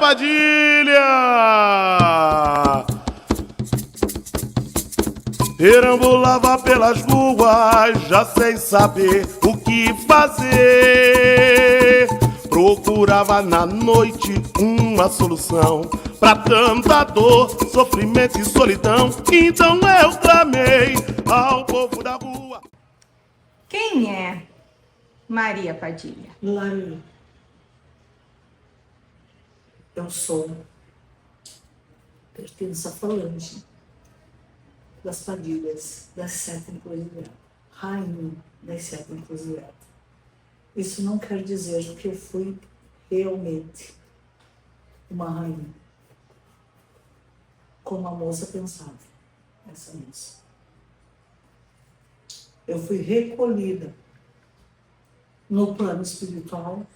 Padilha! Perambulava pelas ruas, já sem saber o que fazer. Procurava na noite uma solução pra tanta dor, sofrimento e solidão. Então eu clamei ao povo da rua. Quem é Maria Padilha? Lari, eu pertenço à falange das Padilhas, das 7 encruzilhadas, rainha das 7 encruzilhadas. Isso não quer dizer que eu fui realmente uma rainha, como a moça pensava, essa moça. Eu fui recolhida no plano espiritual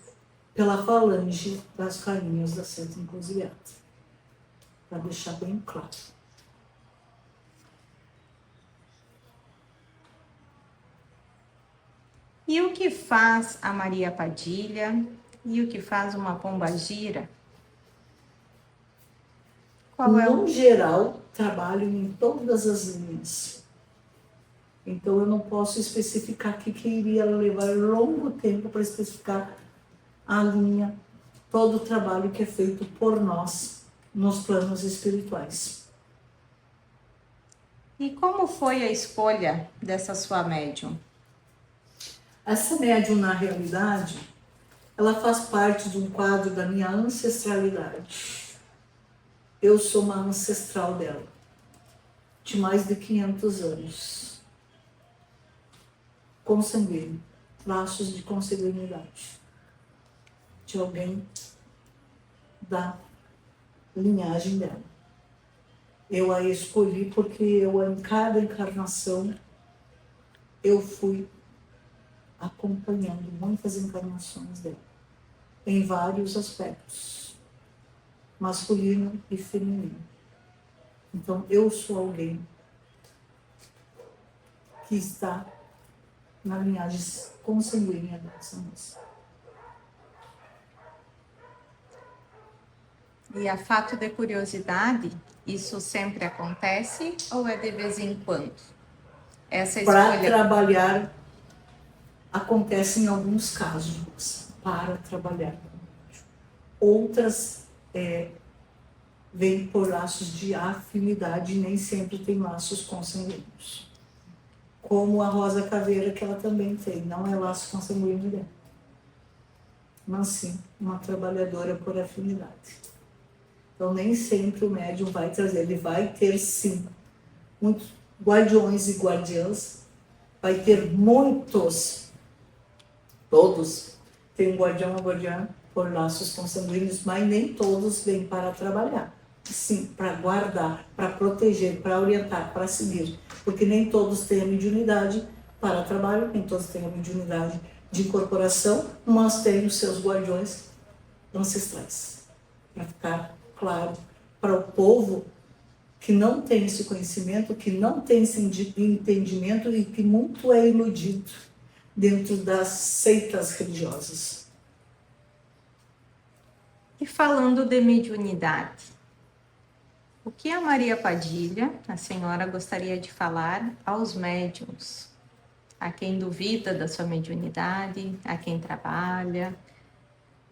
pela falange das rainhas das 7 encruzilhadas, para deixar bem claro. E o que faz a Maria Padilha? E o que faz uma pombagira? Qual é No geral, trabalho em todas as linhas. Então, eu não posso especificar aqui que iria levar longo tempo para especificar a linha, todo o trabalho que é feito por nós nos planos espirituais. E como foi a escolha dessa sua médium? Essa médium, na realidade, ela faz parte de um quadro da minha ancestralidade. Eu sou uma ancestral dela, de mais de 500 anos. Consanguíneo, laços de consanguinidade, de alguém da linhagem dela. Eu a escolhi porque em cada encarnação, eu fui acompanhando muitas encarnações dela, em vários aspectos, masculino e feminino. Então, eu sou alguém que está na linhagem consanguínea dessa moça. E a fato de curiosidade, isso sempre acontece ou é de vez em quando? Essa Para escolha... trabalhar, acontece em alguns casos, para trabalhar. Outras vêm por laços de afinidade e nem sempre tem laços consanguíneos. Como a Rosa Caveira, que ela também tem, não é laço consanguíneo dela, mas sim uma trabalhadora por afinidade. Então, nem sempre o médium vai trazer, ele vai ter sim muitos guardiões e guardiãs, vai ter muitos, todos tem um guardião ou guardiã por laços consanguíneos, mas nem todos vêm para trabalhar. Sim, para guardar, para proteger, para orientar, para seguir. Porque nem todos têm a mediunidade para trabalho, nem todos têm a mediunidade de incorporação, mas têm os seus guardiões ancestrais. Para ficar claro para o povo que não tem esse conhecimento, que não tem esse entendimento e que muito é iludido dentro das seitas religiosas. E falando de mediunidade, o que a Maria Padilha, a senhora, gostaria de falar aos médiuns? A quem duvida da sua mediunidade, a quem trabalha?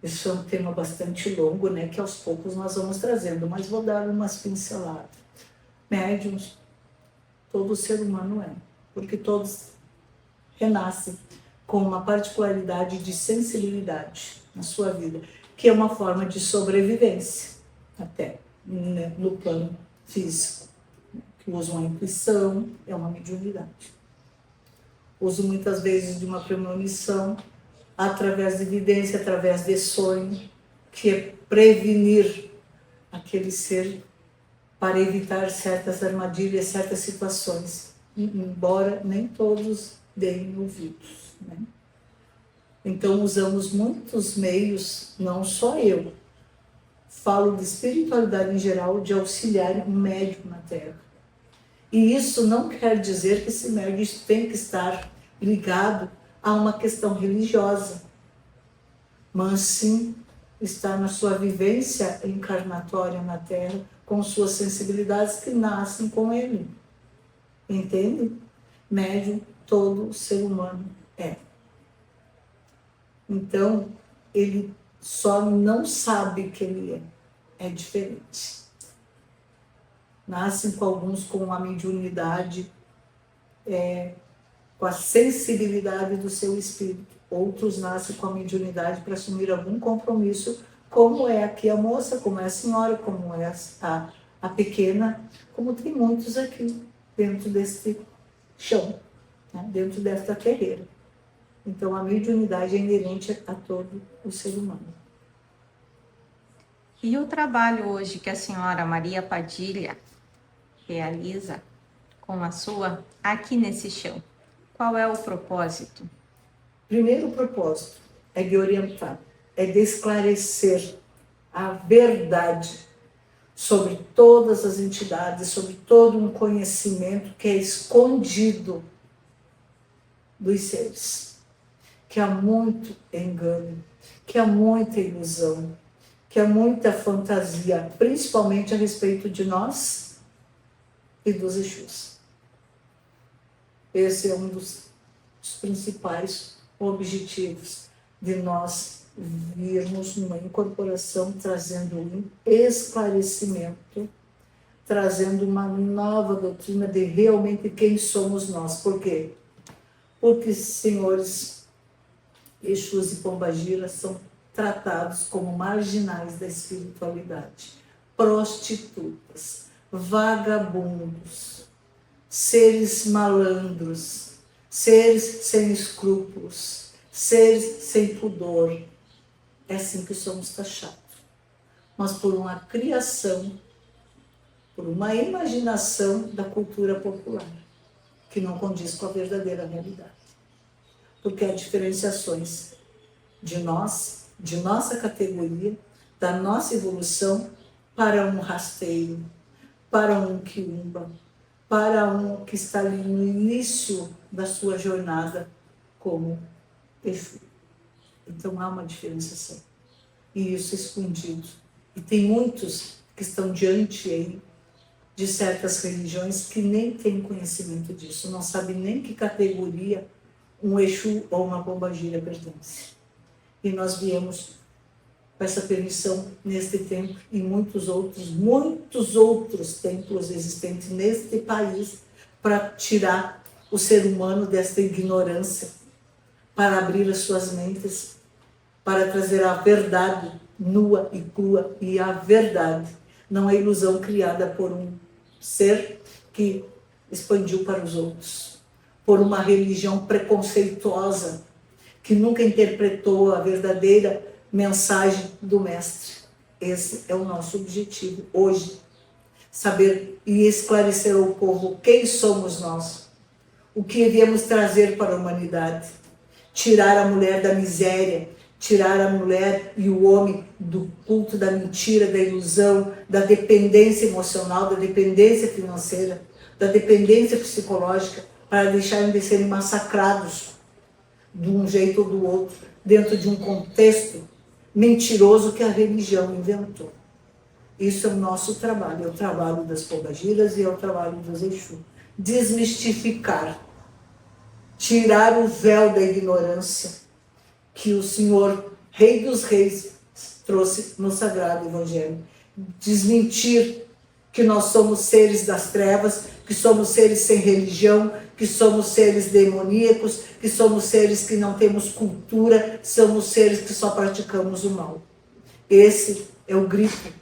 Isso é um tema bastante longo, né? Que aos poucos nós vamos trazendo, mas vou dar umas pinceladas. Médiuns, todo ser humano é, porque todos renascem com uma particularidade de sensibilidade na sua vida, que é uma forma de sobrevivência, até no plano físico, que usam a intuição, é uma mediunidade. Uso muitas vezes de uma premonição, através de evidência, através de sonho, que é prevenir aquele ser para evitar certas armadilhas, certas situações, embora nem todos deem ouvidos, né? Então usamos muitos meios, não só eu, falo de espiritualidade em geral, de auxiliar um médium na Terra. E isso não quer dizer que esse médium tem que estar ligado a uma questão religiosa, mas sim está na sua vivência encarnatória na Terra, com suas sensibilidades que nascem com ele. Entende? Médium, todo ser humano é. Então, ele só não sabe que ele é diferente. Nascem com alguns com a mediunidade, com a sensibilidade do seu espírito. Outros nascem com a mediunidade para assumir algum compromisso, como é aqui a moça, como é a senhora, como é a pequena, como tem muitos aqui dentro deste chão, né? Dentro desta terreira. Então, a mediunidade é inerente a todo o ser humano. E o trabalho hoje que a senhora Maria Padilha realiza com a sua aqui nesse chão, qual é o propósito? Primeiro propósito é de orientar, é de esclarecer a verdade sobre todas as entidades, sobre todo um conhecimento que é escondido dos seres. Que há muito engano, que há muita ilusão, que há muita fantasia, principalmente a respeito de nós e dos Exus. Esse é um dos principais objetivos de nós virmos numa incorporação, trazendo um esclarecimento, trazendo uma nova doutrina de realmente quem somos nós. Por quê? Porque, senhores, Exus e Pombagira são tratados como marginais da espiritualidade, prostitutas, vagabundos, seres malandros, seres sem escrúpulos, seres sem pudor. É assim que somos taxados. Mas por uma criação, por uma imaginação da cultura popular, que não condiz com a verdadeira realidade. Porque há diferenciações de nós, de nossa categoria, da nossa evolução para um rasteiro, para um quiumba, para um que está ali no início da sua jornada como Exu. Então há uma diferenciação. E isso é escondido. E tem muitos que estão diante aí de certas religiões que nem têm conhecimento disso, não sabem nem que categoria um Exu ou uma Pombagira pertence. E nós viemos com essa permissão neste tempo e muitos outros templos existentes neste país para tirar o ser humano desta ignorância, para abrir as suas mentes, para trazer a verdade nua e crua. E a verdade não é ilusão criada por um ser que expandiu para os outros, por uma religião preconceituosa que nunca interpretou a verdadeira mensagem do Mestre. Esse é o nosso objetivo hoje, saber e esclarecer ao povo quem somos nós, o que viemos trazer para a humanidade, tirar a mulher da miséria, tirar a mulher e o homem do culto da mentira, da ilusão, da dependência emocional, da dependência financeira, da dependência psicológica, para deixarem de serem massacrados de um jeito ou do outro, dentro de um contexto mentiroso que a religião inventou. Isso é o nosso trabalho, é o trabalho das Pombagiras e é o trabalho dos Exu. Desmistificar, tirar o véu da ignorância que o Senhor, Rei dos Reis, trouxe no Sagrado Evangelho. Desmentir que nós somos seres das trevas, que somos seres sem religião, que somos seres demoníacos, que somos seres que não temos cultura, somos seres que só praticamos o mal. Esse é o grito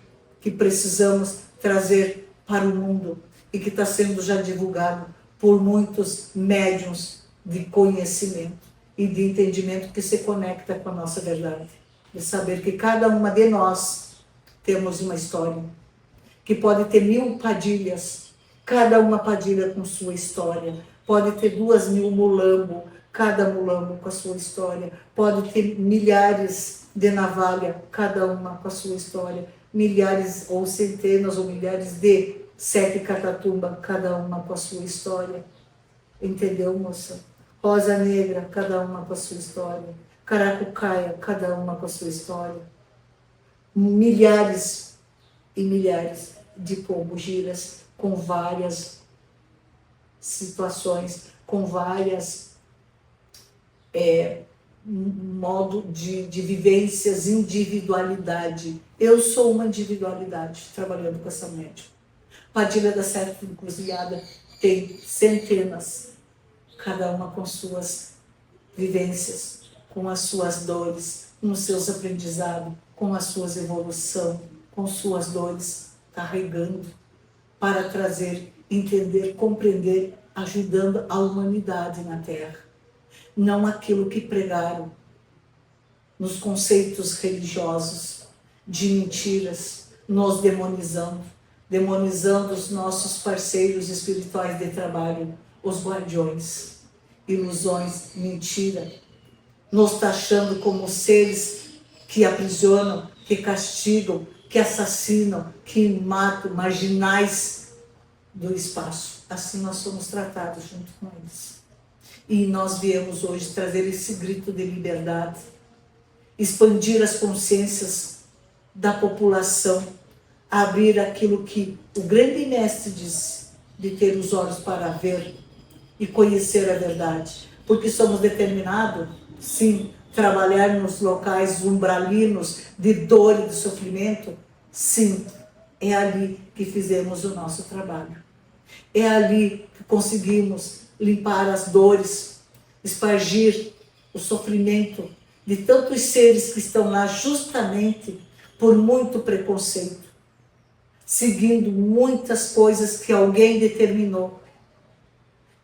que precisamos trazer para o mundo e que está sendo já divulgado por muitos médiuns de conhecimento e de entendimento que se conecta com a nossa verdade. De saber que cada uma de nós temos uma história, que pode ter 1000 Padilhas, cada uma Padilha com sua história. Pode ter 2000 mulambo, cada mulambo com a sua história. Pode ter milhares de navalha, cada uma com a sua história. Milhares ou centenas ou milhares de 7 catatumba, cada uma com a sua história. Entendeu, moça? Rosa negra, cada uma com a sua história. Caracucaia, cada uma com a sua história. milhares e milhares de pombogiras com várias situações, com várias modo de vivências, individualidade. Eu sou uma individualidade trabalhando com essa médium. Padilha da Sete Encruzilhada tem centenas, cada uma com suas vivências, com as suas dores, com os seus aprendizados, com as suas evoluções, com suas dores, carregando para trazer, entender, compreender, ajudando a humanidade na Terra. Não aquilo que pregaram nos conceitos religiosos de mentiras, nos demonizando os nossos parceiros espirituais de trabalho, os guardiões, ilusões, mentira, nos taxando como seres que aprisionam, que castigam, que assassinam, que matam, marginais do espaço. Assim nós somos tratados junto com eles. E nós viemos hoje trazer esse grito de liberdade, expandir as consciências da população, abrir aquilo que o grande mestre disse, de ter os olhos para ver e conhecer a verdade. Porque somos determinados, sim, trabalhar nos locais umbralinos de dor e de sofrimento, sim, é ali que fizemos o nosso trabalho. É ali que conseguimos limpar as dores, espargir o sofrimento de tantos seres que estão lá justamente por muito preconceito, seguindo muitas coisas que alguém determinou,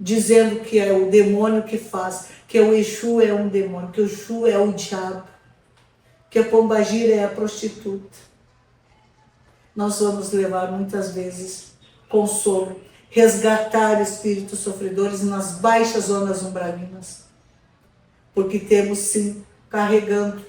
dizendo que é o demônio que faz, que o Exu é um demônio, que o Exu é o diabo, que a pombagira é a prostituta. Nós vamos levar muitas vezes consolo, resgatar espíritos sofredores nas baixas zonas umbralinas, porque temos sim, carregando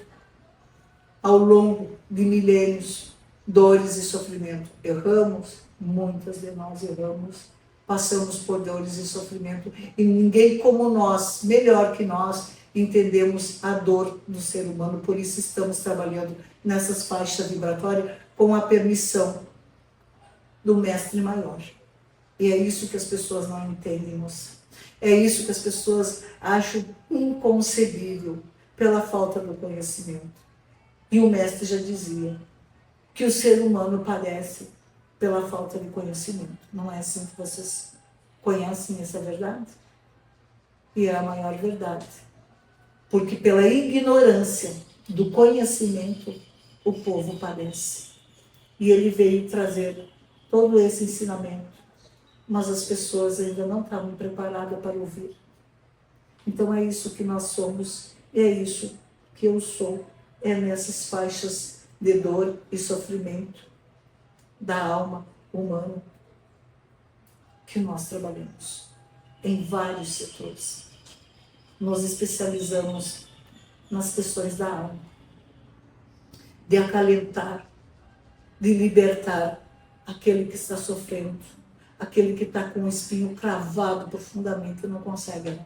ao longo de milênios, dores e sofrimento. Erramos, muitas de nós erramos, passamos por dores e sofrimento, e ninguém como nós, melhor que nós, entendemos a dor do ser humano. Por isso estamos trabalhando nessas faixas vibratórias com a permissão do Mestre Maior. E é isso que as pessoas não entendem, moça. É isso que as pessoas acham inconcebível pela falta do conhecimento. E o Mestre já dizia que o ser humano padece pela falta de conhecimento. Não é assim que vocês conhecem essa verdade? E é a maior verdade. Porque pela ignorância do conhecimento, o povo padece. E ele veio trazer todo esse ensinamento, mas as pessoas ainda não estavam preparadas para ouvir. Então é isso que nós somos, é isso que eu sou, é nessas faixas de dor e sofrimento da alma humana que nós trabalhamos em vários setores. Nos especializamos nas questões da alma, de acalentar, de libertar aquele que está sofrendo, aquele que está com o espinho cravado profundamente e não consegue arrancar.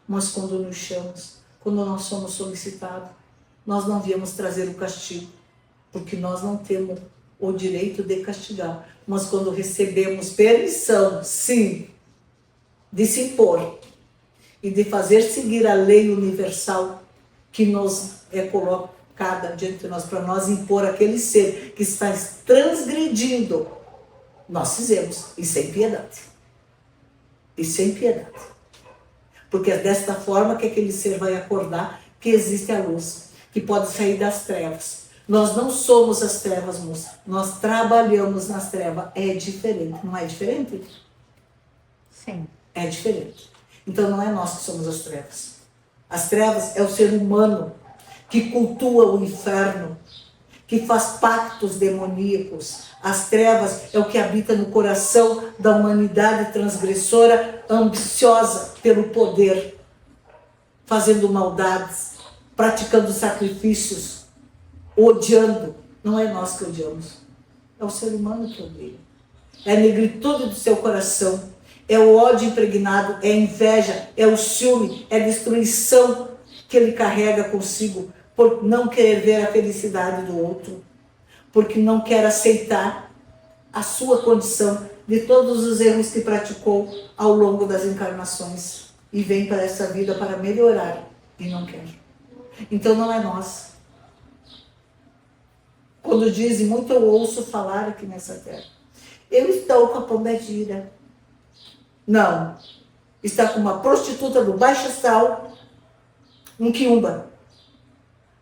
Mas quando nos chamamos, quando nós somos solicitados, nós não viemos trazer o castigo, porque nós não temos o direito de castigar. Mas quando recebemos permissão, sim, de se impor e de fazer seguir a lei universal que nos é colocada diante de nós, para nós impor aquele ser que está transgredindo, nós fizemos, e sem piedade. E sem piedade. Porque é desta forma que aquele ser vai acordar que existe a luz, que pode sair das trevas. Nós não somos as trevas, moça. Nós trabalhamos nas trevas. É diferente. Não é diferente? Sim. É diferente. Então não é nós que somos as trevas. As trevas é o ser humano que cultua o inferno, que faz pactos demoníacos. As trevas é o que habita no coração da humanidade transgressora, ambiciosa pelo poder, fazendo maldades, praticando sacrifícios, odiando. Não é nós que odiamos, é o ser humano que odeia. É a negritude do seu coração, é o ódio impregnado, é a inveja, é o ciúme, é a destruição que ele carrega consigo por não querer ver a felicidade do outro. porque não quer aceitar a sua condição de todos os erros que praticou ao longo das encarnações e vem para essa vida para melhorar e não quer. Então não é nós. Quando dizem, muito eu ouço falar aqui nessa terra, eu estou com a pombagira. Não. Está com uma prostituta do baixo astral, um quiumba.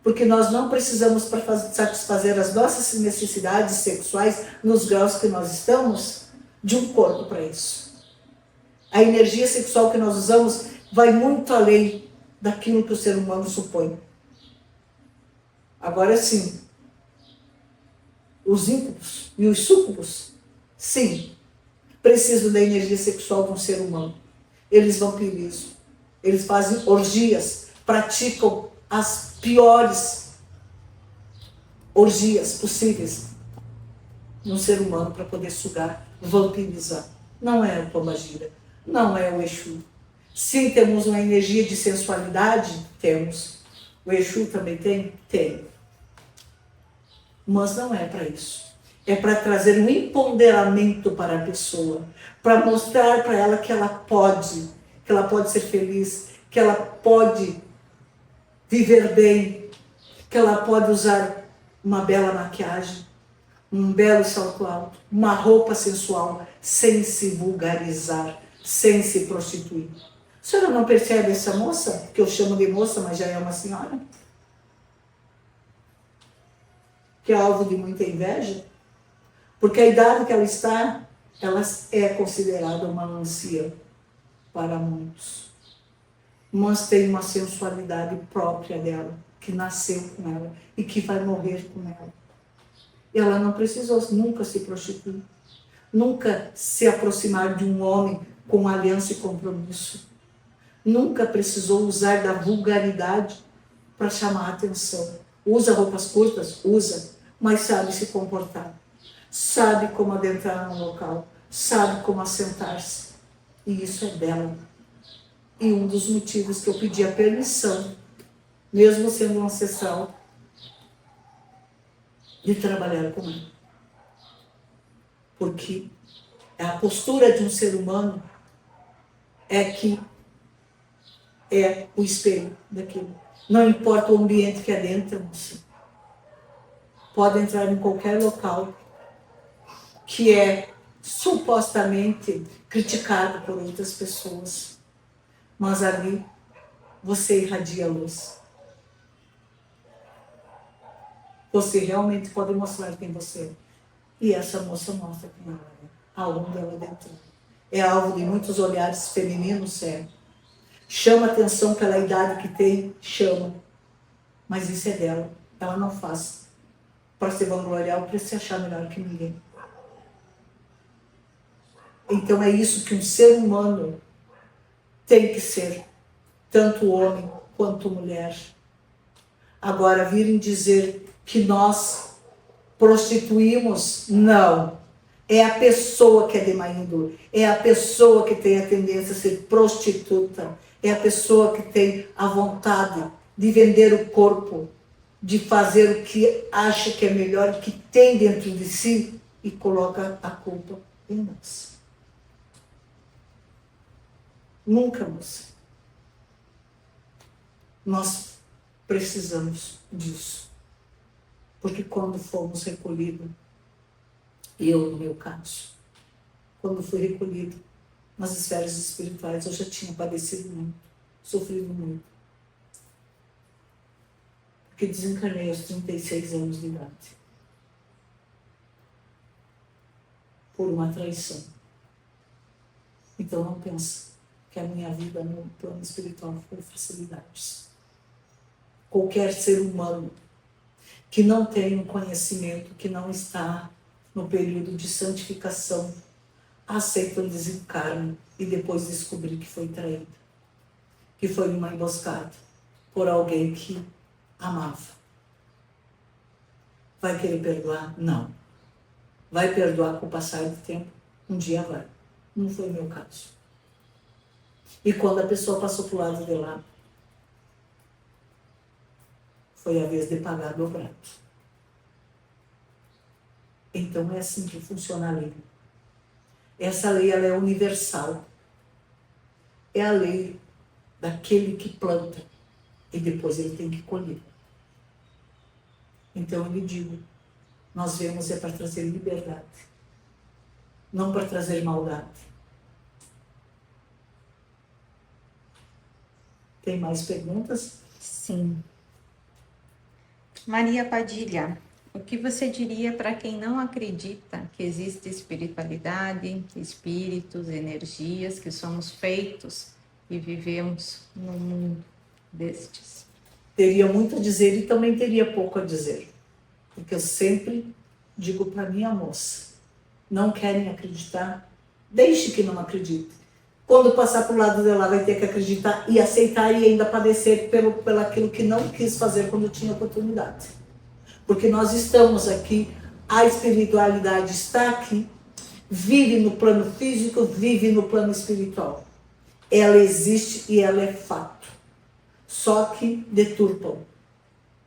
Porque nós não precisamos, para satisfazer as nossas necessidades sexuais nos graus que nós estamos, de um corpo para isso. A energia sexual que nós usamos vai muito além daquilo que o ser humano supõe. Agora sim, os íncubos e os súcubos, sim, precisam da energia sexual de um ser humano. Eles vampirizam, eles fazem orgias, praticam as piores orgias possíveis num ser humano para poder sugar, vampirizar. Não é o pombagira, não é o Exu. Sim, temos uma energia de sensualidade? Temos. O Exu também tem? Tem. Mas não é para isso. É para trazer um empoderamento para a pessoa, para mostrar para ela que ela pode ser feliz, que ela pode viver bem, que ela pode usar uma bela maquiagem, um belo salto alto, uma roupa sensual, sem se vulgarizar, sem se prostituir. A senhora não percebe essa moça, que eu chamo de moça, mas já é uma senhora? Que é alvo de muita inveja? Porque a idade que ela está, ela é considerada uma anciã para muitos. Mas tem uma sensualidade própria dela, que nasceu com ela e que vai morrer com ela. Ela não precisou nunca se prostituir, nunca se aproximar de um homem com aliança e compromisso. Nunca precisou usar da vulgaridade para chamar a atenção. Usa roupas curtas? Usa, mas sabe se comportar. Sabe como adentrar no local, sabe como assentar-se. E isso é dela. E um dos motivos que eu pedi a permissão, mesmo sendo um ancestral, de trabalhar com ela. Porque a postura de um ser humano é que é o espelho daquilo. Não importa o ambiente que adentra-se. Pode entrar em qualquer local que é supostamente criticado por outras pessoas. Mas ali você irradia a luz. Você realmente pode mostrar quem você é. E essa moça mostra quem ela é. Aonde ela dentro. É alvo de muitos olhares femininos, é. Chama atenção pela idade que tem, chama. Mas isso é dela. Ela não faz para se vangloriar ou para se achar melhor que ninguém. Então é isso que um ser humano tem que ser. Tanto homem quanto mulher. Agora, virem dizer que nós prostituímos, não. É a pessoa que é de má índole. É a pessoa que tem a tendência a ser prostituta. É a pessoa que tem a vontade de vender o corpo, de fazer o que acha que é melhor, que tem dentro de si e coloca a culpa em nós. Nunca, moça. Nós precisamos disso. Porque quando fomos recolhidos, eu, no meu caso, quando fui recolhido nas esferas espirituais, eu já tinha padecido muito, sofrido muito. Porque desencarnei aos 36 anos de idade. Por uma traição. Então não pensa que a minha vida no plano espiritual foi facilidades. Qualquer ser humano que não tem um conhecimento, que não está no período de santificação, aceita o desencarne e depois descobrir que foi traído, que foi uma emboscada por alguém que amava. Vai querer perdoar? Não. Vai perdoar com o passar do tempo? Um dia vai. Não foi o meu caso. E quando a pessoa passou para o lado de lá, foi a vez de pagar dobrado. Então é assim que funciona a lei. Essa lei, ela é universal. É a lei daquele que planta e depois ele tem que colher. Então eu lhe digo, nós viemos é para trazer liberdade, não para trazer maldade. Tem mais perguntas? Sim. Maria Padilha, o que você diria para quem não acredita que existe espiritualidade, espíritos, energias, que somos feitos e vivemos num mundo destes? Teria muito a dizer e também teria pouco a dizer. Porque eu sempre digo para minha moça, não querem acreditar? Deixe que não acredite. Quando passar para o lado dela, vai ter que acreditar e aceitar e ainda padecer pelo aquilo que não quis fazer quando tinha oportunidade. Porque nós estamos aqui, a espiritualidade está aqui, vive no plano físico, vive no plano espiritual. Ela existe e ela é fato. Só que deturpam.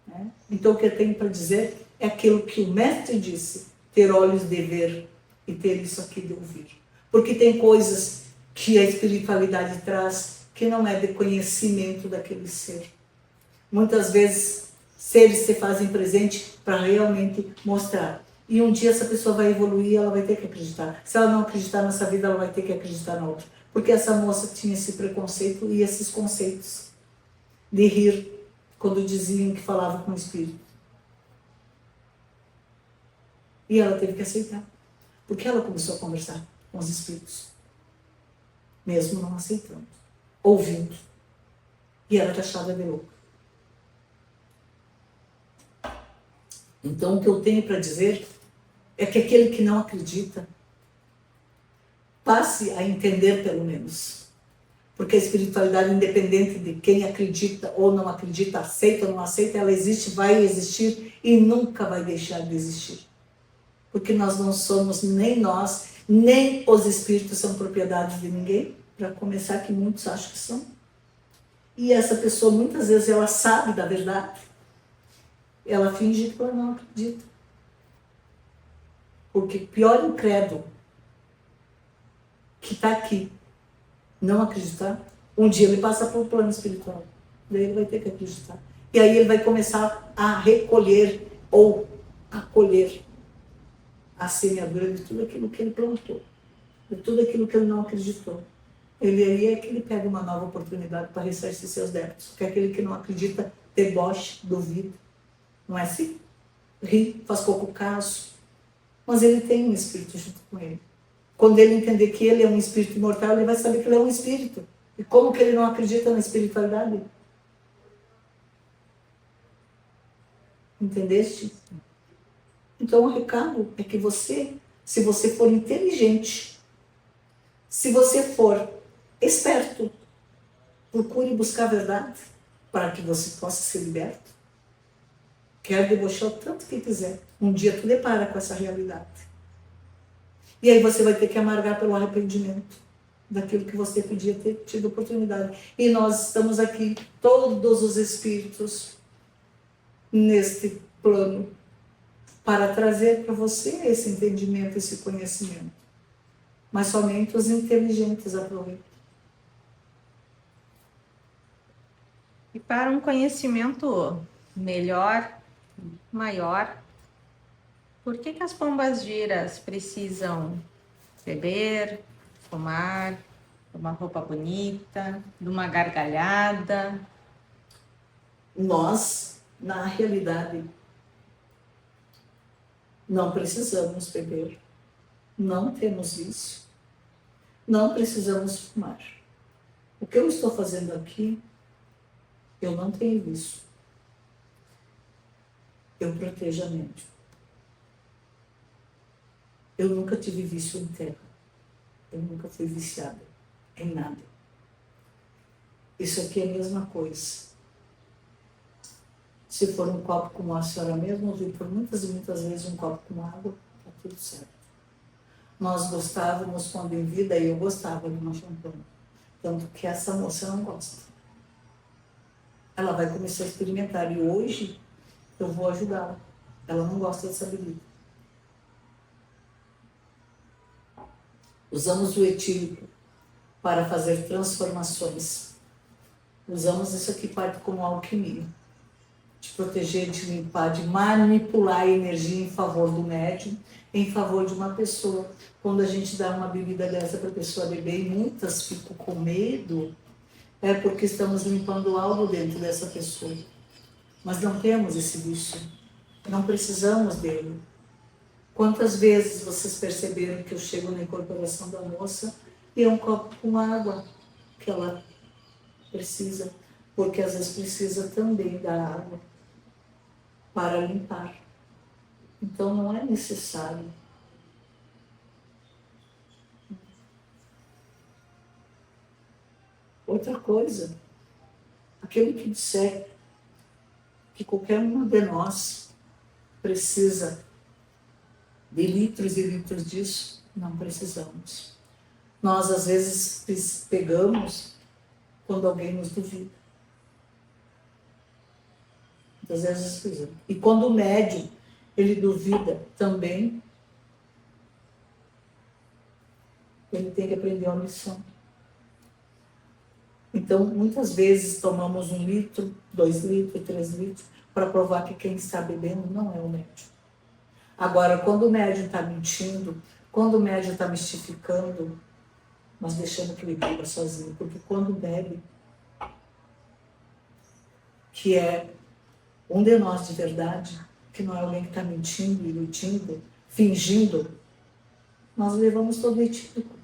Né? Então o que eu tenho para dizer é aquilo que o mestre disse, ter olhos de ver e ter isso aqui de ouvir. Porque tem coisas que a espiritualidade traz que não é de conhecimento daquele ser. Muitas vezes seres se fazem presente para realmente mostrar. E um dia essa pessoa vai evoluir, ela vai ter que acreditar. Se ela não acreditar nessa vida, ela vai ter que acreditar na outra. Porque essa moça tinha esse preconceito e esses conceitos de rir quando diziam que falava com o espírito. E ela teve que aceitar. Porque ela começou a conversar com os espíritos. Mesmo não aceitando. Ouvindo. E era taxada de louca. Então o que eu tenho para dizer é que aquele que não acredita passe a entender pelo menos. Porque a espiritualidade, independente de quem acredita ou não acredita, aceita ou não aceita, ela existe, vai existir e nunca vai deixar de existir. Porque nós não somos, nem nós, nem os espíritos são propriedade de ninguém, para começar, que muitos acham que são. E essa pessoa, muitas vezes, ela sabe da verdade, ela finge que ela não acredita. Porque pior incrédulo que está aqui, não acreditar, um dia ele passa para o plano espiritual. Daí ele vai ter que acreditar. E aí ele vai começar a recolher ou a colher a semeadura de tudo aquilo que ele plantou, de tudo aquilo que ele não acreditou. Ele aí é que ele pega uma nova oportunidade para ressarcir seus débitos. Porque aquele que não acredita, deboche, duvida. Não é assim? Ri, faz pouco caso. Mas ele tem um espírito junto com ele. Quando ele entender que ele é um espírito imortal, ele vai saber que ele é um espírito. E como que ele não acredita na espiritualidade? Entendeste? Então o recado é que você, se você for inteligente, se você for esperto, procure buscar a verdade para que você possa ser liberto. Quer debochar o tanto que quiser. Um dia tu depara com essa realidade. E aí você vai ter que amargar pelo arrependimento daquilo que você podia ter tido oportunidade. E nós estamos aqui, todos os espíritos, neste plano, para trazer para você esse entendimento, esse conhecimento. Mas somente os inteligentes aproveitam. E para um conhecimento melhor, maior, por que as pombas-giras precisam beber, fumar, uma roupa bonita, de uma gargalhada? Nós, na realidade, não precisamos beber, não temos vício, não precisamos fumar. O que eu estou fazendo aqui, eu não tenho vício. Eu protejo a mente. Eu nunca tive vício em terra. Eu nunca fui viciada em nada. Isso aqui é a mesma coisa. Se for um copo com a senhora mesmo, ouvi por muitas e muitas vezes um copo com água, está tudo certo. Nós gostávamos quando em vida, e eu gostava de uma champanhe. Tanto que essa moça não gosta. Ela vai começar a experimentar e hoje eu vou ajudá-la. Ela não gosta dessa bebida. Usamos o etílico para fazer transformações. Usamos isso aqui parte como alquimia. De proteger, de limpar, de manipular a energia em favor do médium, em favor de uma pessoa. Quando a gente dá uma bebida dessa para a pessoa beber e muitas ficam com medo, é porque estamos limpando algo dentro dessa pessoa. Mas não temos esse vício. Não precisamos dele. Quantas vezes vocês perceberam que eu chego na incorporação da moça e é um copo com água que ela precisa, porque às vezes precisa também da água para limpar. Então não é necessário. Outra coisa, aquele que disser que qualquer um de nós precisa de litros e litros disso, não precisamos. Nós, às vezes, pegamos quando alguém nos duvida. Às vezes, precisamos. E quando o médium, ele duvida também, ele tem que aprender uma lição. Então, muitas vezes, tomamos 1 litro, 2 litros, 3 litros, para provar que quem está bebendo não é o médium. Agora, quando o médium está mentindo, quando o médium está mistificando, nós deixamos que ele beba sozinho. Porque quando bebe, que é um de nós de verdade, que não é alguém que está mentindo, iludindo, fingindo, nós levamos todo o etílico.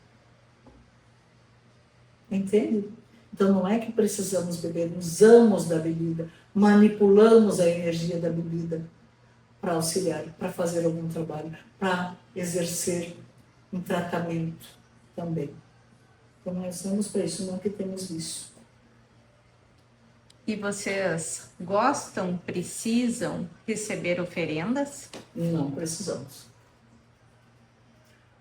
Entende? Então não é que precisamos beber, usamos da bebida, manipulamos a energia da bebida para auxiliar, para fazer algum trabalho, para exercer um tratamento também. Então nós estamos para isso, não que temos isso. E vocês gostam, precisam receber oferendas? Não precisamos.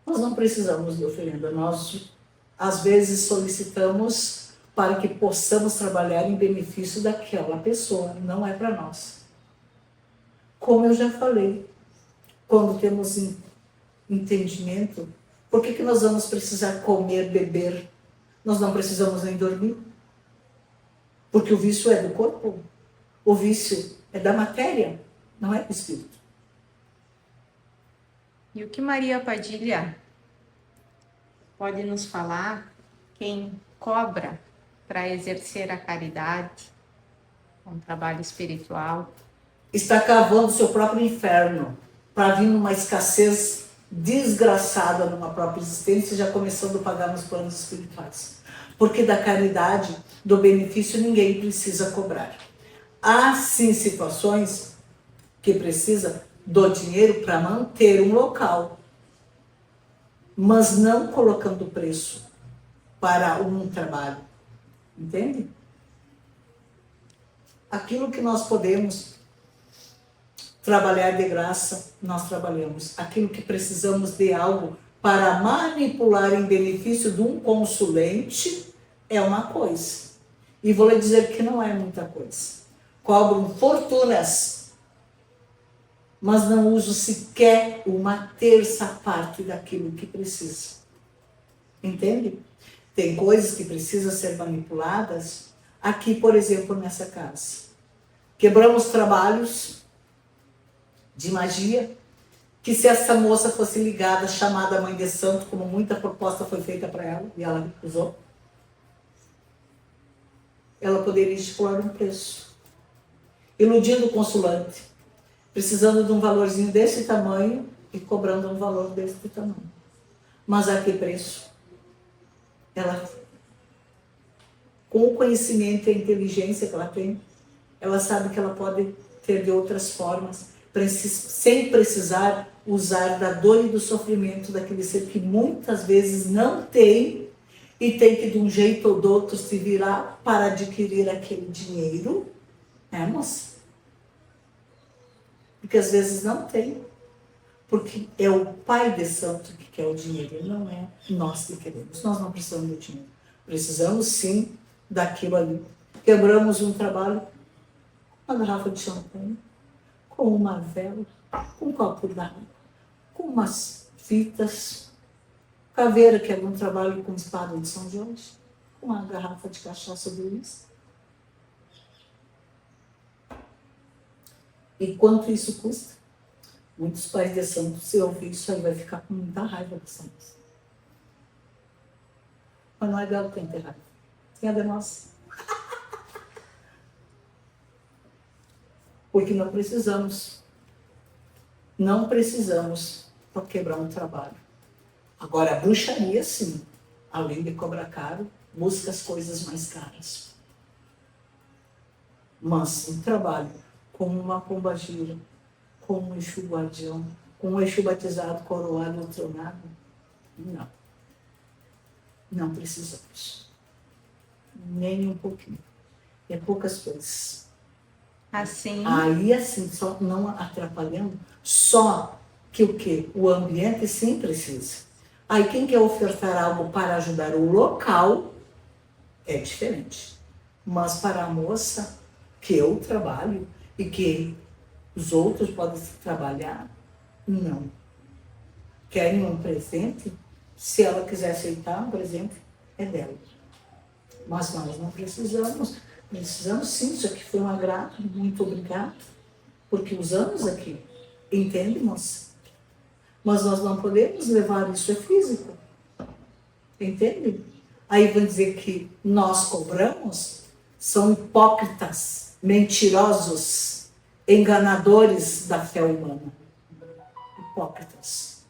Nós não precisamos de oferenda. Nós, às vezes, solicitamos para que possamos trabalhar em benefício daquela pessoa. Não é para nós. Como eu já falei, quando temos entendimento, por que nós vamos precisar comer, beber? Nós não precisamos nem dormir. Porque o vício é do corpo. O vício é da matéria, não é do espírito. E o que Maria Padilha pode nos falar, quem cobra para exercer a caridade, um trabalho espiritual? Está cavando seu próprio inferno para vir numa escassez desgraçada numa própria existência, já começando a pagar nos planos espirituais. Porque da caridade, do benefício, ninguém precisa cobrar. Há sim situações que precisa do dinheiro para manter um local, mas não colocando preço para um trabalho. Entende? Aquilo que nós podemos trabalhar de graça, nós trabalhamos. Aquilo que precisamos de algo para manipular em benefício de um consulente é uma coisa. E vou lhe dizer que não é muita coisa. Cobram fortunas, mas não uso sequer uma terça parte daquilo que precisa. Entende? Tem coisas que precisam ser manipuladas. Aqui, por exemplo, nessa casa. Quebramos trabalhos de magia, que se essa moça fosse ligada, chamada mãe de santo, como muita proposta foi feita para ela, e ela recusou, ela poderia estipular um preço, iludindo o consulante, precisando de um valorzinho desse tamanho e cobrando um valor desse tamanho. Mas a que preço? Ela, com o conhecimento e a inteligência que ela tem, ela sabe que ela pode ter de outras formas, sem precisar usar da dor e do sofrimento daquele ser que muitas vezes não tem e tem que de um jeito ou do outro se virar para adquirir aquele dinheiro, né, moça? Porque às vezes não tem, porque é o Pai de Santo que quer o dinheiro, não é nós que queremos. Nós não precisamos do dinheiro, precisamos sim daquilo ali. Quebramos um trabalho, uma garrafa de champanhe, com uma vela, com um copo d'água, com umas fitas, Caveira, que era um trabalho com espada de São Jorge, uma garrafa de cachaça do Luiz. E quanto isso custa? Muitos pais de santo, se ouvir isso aí, vai ficar com muita raiva de santos. Mas não é dela que tem que ter raiva. Tem a de nós. Porque não precisamos para quebrar um trabalho. Agora, a bruxaria, sim, além de cobrar caro, busca as coisas mais caras. Mas um trabalho como uma pombagira, com um Exu guardião, com um Exu batizado, coroado ou tronado, não. Não precisamos. Nem um pouquinho. É poucas coisas. Assim, Aí, assim, só não atrapalhando, só que o quê? O ambiente sim precisa. Aí, quem quer ofertar algo para ajudar o local, é diferente. Mas para a moça, que eu trabalho e que os outros podem trabalhar, não. Querem um presente? Se ela quiser aceitar um presente, é dela. Mas nós não precisamos. Precisamos sim, isso aqui foi um agrado, muito obrigado, porque usamos aqui, entende, moça? Mas nós não podemos levar isso, é físico, entende? Aí vão dizer que nós cobramos, são hipócritas, mentirosos, enganadores da fé humana. Hipócritas.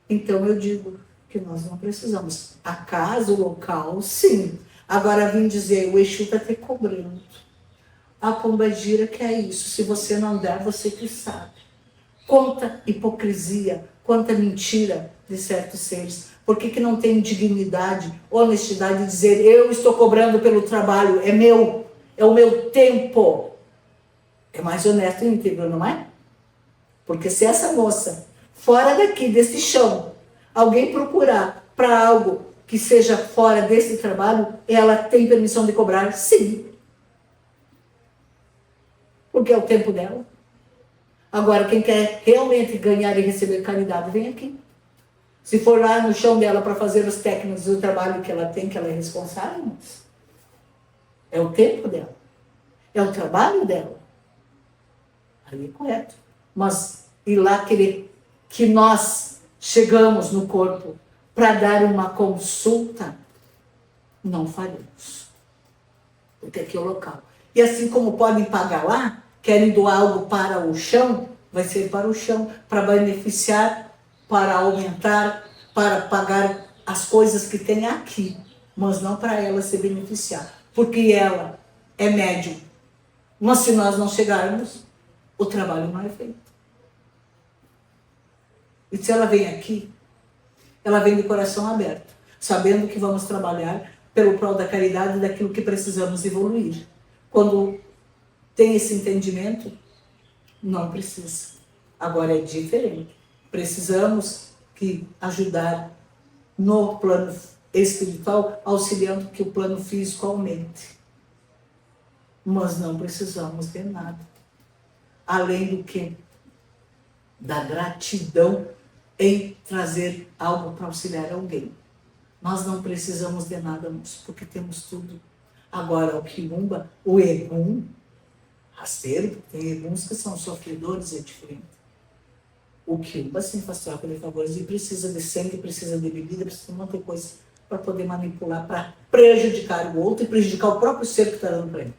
Então eu digo que nós não precisamos. A casa, o local, sim. Agora vim dizer, o Exu está te cobrando. A pombagira que é isso. Se você não der, você que sabe. Quanta hipocrisia, quanta mentira de certos seres. Por que não tem dignidade, honestidade de dizer, eu estou cobrando pelo trabalho, é meu, é o meu tempo. É mais honesto e íntegro, não é? Porque se essa moça, fora daqui, desse chão, alguém procurar para algo que seja fora desse trabalho, ela tem permissão de cobrar, sim. Porque é o tempo dela. Agora, quem quer realmente ganhar e receber caridade, vem aqui. Se for lá no chão dela para fazer os técnicos do trabalho que ela tem, que ela é responsável, é o tempo dela. É o trabalho dela. Aí é correto. Mas ir lá querer que nós chegamos no corpo para dar uma consulta, não faremos. Porque aqui é o local. E assim como podem pagar lá, querem doar algo para o chão, vai ser para o chão, para beneficiar, para aumentar, para pagar as coisas que tem aqui, mas não para ela se beneficiar. Porque ela é médium. Mas se nós não chegarmos, o trabalho não é feito. E se ela vem aqui, ela vem de coração aberto, sabendo que vamos trabalhar pelo prol da caridade e daquilo que precisamos evoluir. Quando tem esse entendimento, não precisa. Agora é diferente. Precisamos que ajudar no plano espiritual, auxiliando que o plano físico aumente. Mas não precisamos de nada. Além do que? Da gratidão em trazer algo para auxiliar alguém. Nós não precisamos de nada, moço, porque temos tudo. Agora, o quiumba, o egum, rasteiro, porque tem eguns que são sofredores, é diferente. O quiumba, sim, faz troca de favores e precisa de sangue, precisa de bebida, precisa de um monte de coisa para poder manipular, para prejudicar o outro e prejudicar o próprio ser que está dando para ele.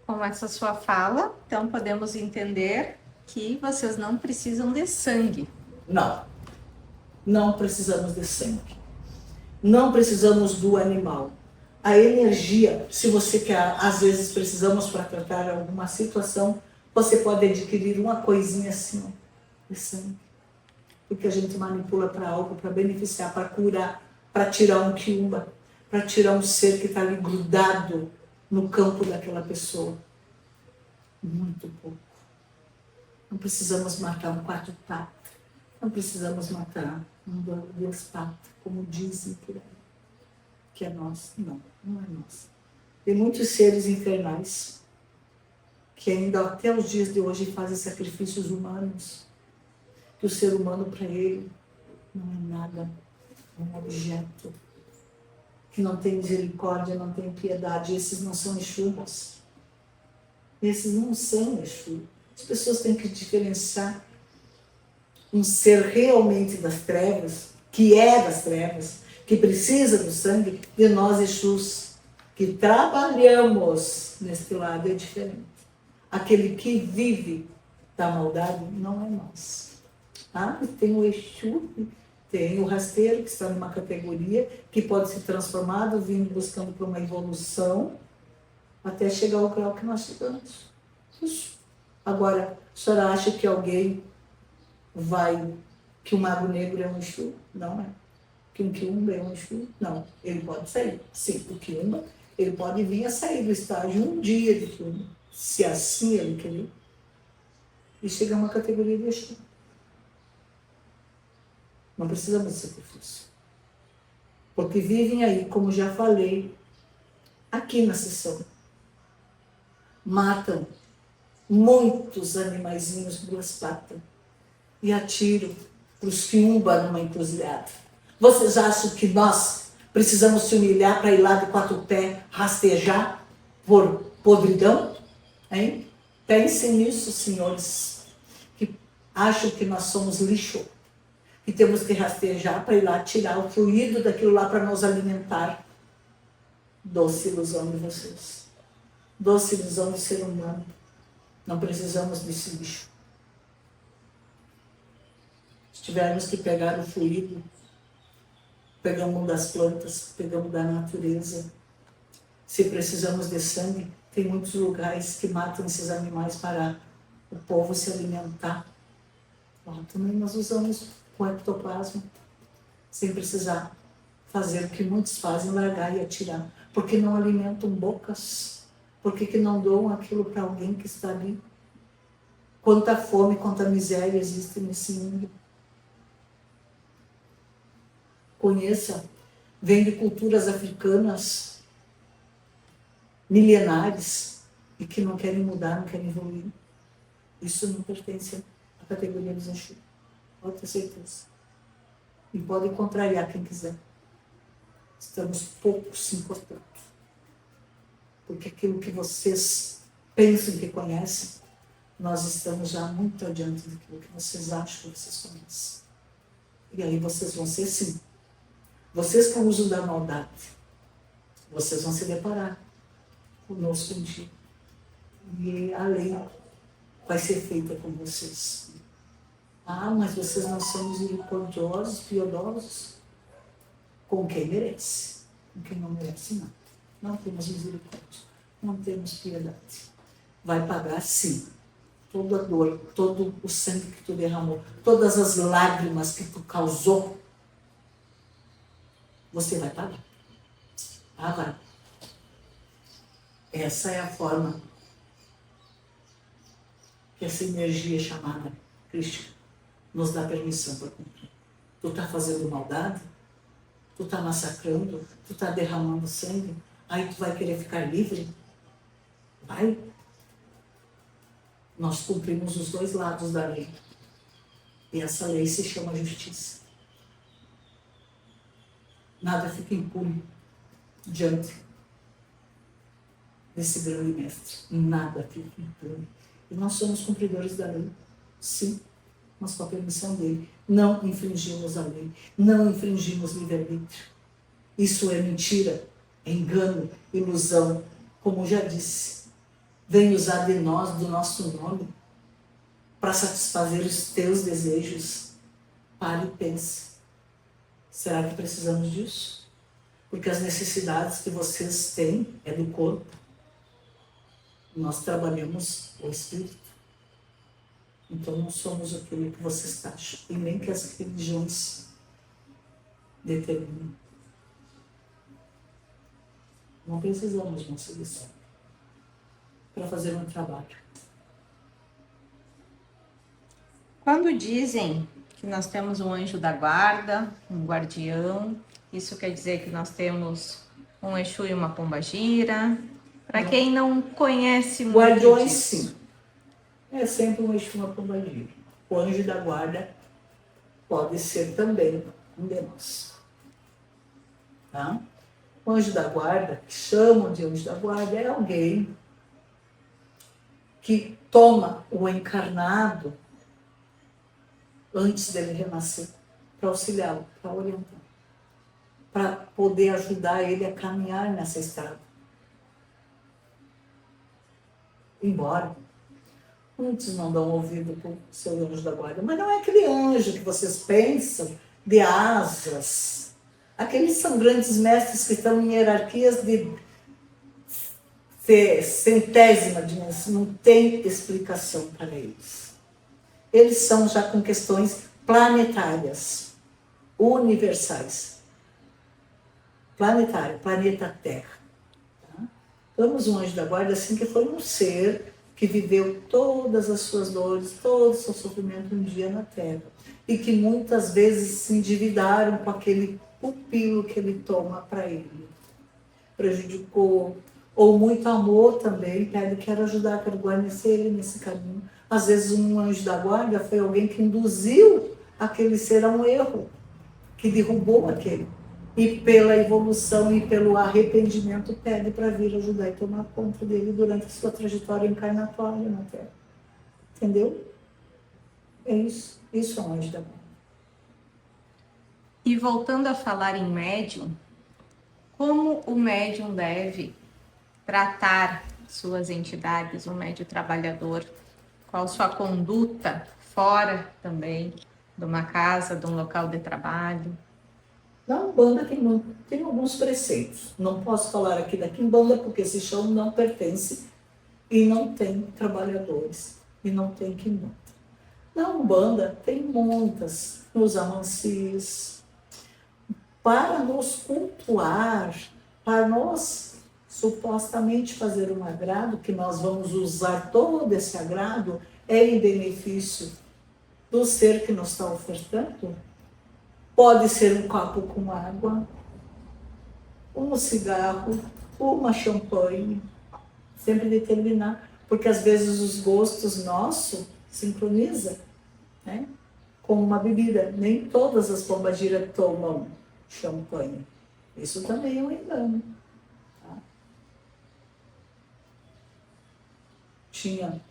com essa sua fala, então podemos entender que vocês não precisam de sangue. Não. Não precisamos de sangue. Não precisamos do animal. A energia, se você quer, às vezes precisamos para tratar alguma situação, você pode adquirir uma coisinha assim, ó, de sangue. Porque a gente manipula para algo, para beneficiar, para curar, para tirar um quiumba, para tirar um ser que está ali grudado no campo daquela pessoa. Muito pouco. Não precisamos matar um quatro patas. Não precisamos matar um duas patas, como dizem por aí. Que é nosso. Não, não é nosso. Tem muitos seres infernais que ainda até os dias de hoje fazem sacrifícios humanos. que o ser humano para ele não é nada, é um objeto, que não tem misericórdia, não tem piedade. Esses não são Exus. Esses não são Exus. As pessoas têm que diferenciar um ser realmente das trevas, que é das trevas, que precisa do sangue, de nós Exus, que trabalhamos neste lado, é diferente. Aquele que vive da maldade não é nós. Ah, tem o Exu, tem o rasteiro, que está numa categoria que pode ser transformado, vindo buscando por uma evolução, até chegar ao grau que nós chegamos. Isso. Agora, a senhora acha que alguém que o mago negro é um Exu? Não é. Que um quiumba é um Exu? Não. Ele pode sair. Sim, o quiumba, ele pode vir a sair do estágio um dia de quiumba, se assim ele querer, e chegar a uma categoria de Exu. Não precisamos de sacrifício. Porque vivem aí, como já falei, aqui na sessão. Matam muitos animaizinhos duas patas e atiram para os quiumba numa encruzilhada. Vocês acham que nós precisamos se humilhar para ir lá de quatro pés rastejar por podridão? Hein? Pensem nisso, senhores, que acham que nós somos lixo. E temos que rastejar para ir lá tirar o fluido daquilo lá para nos alimentar. Doce ilusão de vocês. Doce ilusão do ser humano. Não precisamos desse lixo. Se tivermos que pegar o fluido, pegamos das plantas, pegamos da natureza. Se precisamos de sangue, tem muitos lugares que matam esses animais para o povo se alimentar. Lá também nós usamos o ectoplasma, sem precisar fazer o que muitos fazem, largar e atirar. Porque não alimentam bocas? Por que não doam aquilo para alguém que está ali? Quanta fome, quanta miséria existe nesse mundo. Conheça, vem de culturas africanas milenares e que não querem mudar, não querem evoluir. Isso não pertence à categoria dos Exu. Pode ter certeza. E pode contrariar quem quiser. Estamos pouco se importando. Porque aquilo que vocês pensam que conhecem, nós estamos já muito adiante daquilo que vocês acham que vocês conhecem. E aí vocês vão ser sim. Vocês que usam da maldade, vocês vão se deparar conosco um dia. E a lei vai ser feita com vocês. Ah, mas vocês não são misericordiosos, piedosos? Com quem merece. Com quem não merece nada. Não temos misericórdia. Não temos piedade. Vai pagar sim. Toda a dor, todo o sangue que tu derramou, todas as lágrimas que tu causou, você vai pagar. Ah, vai. Essa é a forma que essa energia chamada Krishna nos dá permissão para cumprir. Tu está fazendo maldade? Tu está massacrando? Tu está derramando sangue? Aí tu vai querer ficar livre? Vai. Nós cumprimos os dois lados da lei. E essa lei se chama justiça. Nada fica impune diante desse grande mestre. Nada fica impune. E nós somos cumpridores da lei. Sim, mas com a permissão dele. Não infringimos a lei. Não infringimos livre-arbítrio. Isso é mentira, é engano, ilusão. Como já disse, vem usar de nós, do nosso nome, para satisfazer os teus desejos. Pare e pense. Será que precisamos disso? Porque as necessidades que vocês têm é do corpo. Nós trabalhamos o espírito. Então não somos aquilo que vocês acham. E nem que as religiões determinam. Não precisamos, nossa lição, para fazer um trabalho. Quando dizem que nós temos um anjo da guarda, um guardião, isso quer dizer que nós temos um Exu e uma pombagira. Para quem não conhece muito Guardiões, disso. sim. É sempre um Exu e uma pombagira. O anjo da guarda pode ser também um de nós. Tá? O anjo da guarda, que chamam de anjo da guarda, é alguém que toma o encarnado antes dele renascer, para auxiliá-lo, para orientar, para poder ajudar ele a caminhar nessa estrada. Embora muitos não dão ouvido para o seu anjo da guarda, mas não é aquele anjo que vocês pensam de asas. Aqueles são grandes mestres que estão em hierarquias de centésima dimensão, não tem explicação para eles. Eles são já com questões planetárias, universais. Planetário, planeta Terra. Tá? Temos um anjo da guarda assim que foi um ser que viveu todas as suas dores, todo o seu sofrimento um dia na Terra. E que muitas vezes se endividaram com aquele pupilo que ele toma para ele. Prejudicou, ou muito amor também, pede, quero ajudar, quero guarnecer ele nesse caminho. Às vezes um anjo da guarda foi alguém que induziu aquele ser a um erro, que derrubou aquele. E pela evolução e pelo arrependimento pede para vir ajudar e tomar conta dele durante a sua trajetória encarnatória na Terra. Entendeu? É isso. Isso é um anjo da guarda. E voltando a falar em médium, como o médium deve tratar suas entidades, o médium trabalhador? Qual sua conduta fora também de uma casa, de um local de trabalho? Na Umbanda tem alguns preceitos. Não posso falar aqui da Quimbanda porque esse chão não pertence e não tem trabalhadores e não tem Quimbanda. Na Umbanda tem muitas, nos amancis, para nos cultuar, para nós supostamente fazer um agrado, que nós vamos usar todo esse agrado, é em benefício do ser que nos está ofertando. Pode ser um copo com água, um cigarro, uma champanhe, sempre determinar, porque às vezes os gostos nossos sincronizam, né, com uma bebida. Nem todas as pombagiras tomam champanhe. Isso também é um engano. Tá? Tinha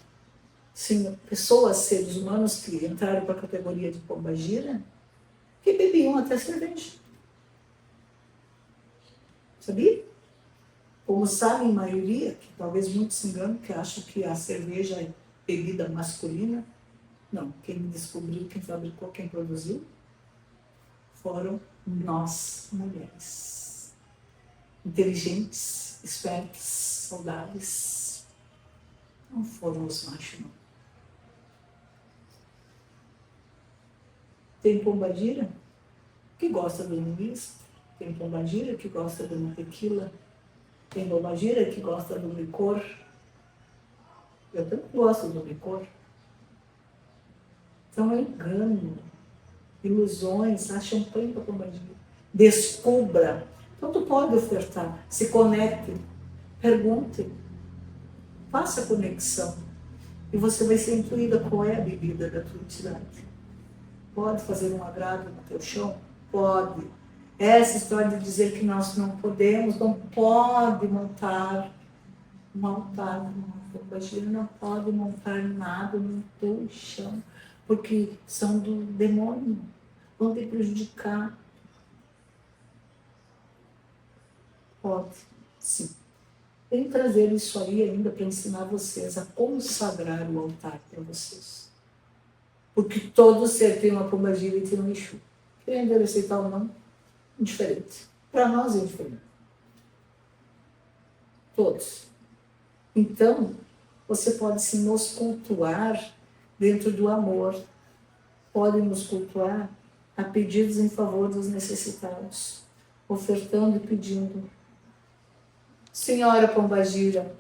pessoas, seres humanos que entraram para a categoria de pombagira, que bebiam até cerveja. Sabia? Como sabem, a maioria, que talvez muitos se enganam, que acham que a cerveja é bebida masculina. Não, quem descobriu, quem fabricou, quem produziu, foram nós, mulheres. Inteligentes, espertas, saudáveis. Não foram os machos, não. Tem pombagira que gosta do uísque, tem pombagira que gosta de uma tequila, tem pombagira que gosta do licor. Eu também gosto do licor. Então é engano, ilusões, a champanhe para pombagira. Descubra. Então tu pode ofertar, se conecte, pergunte, faça a conexão e você vai ser intuída qual é a bebida da tua entidade. Pode fazer um agrado no teu chão? Pode. Essa história de dizer que nós não podemos, não pode montar um altar numa pombagira, não pode montar nada no teu chão, porque são do demônio, vão te prejudicar. Pode, sim. Tem que trazer isso aí ainda para ensinar vocês a consagrar o altar para vocês. Porque todo ser tem uma pombagira e tem um Exu. Querendo ele aceitar ou não, indiferente. Para nós é indiferente. Todos. Então, você pode se nos cultuar dentro do amor. Pode nos cultuar a pedidos em favor dos necessitados. Ofertando e pedindo. Senhora pombagira,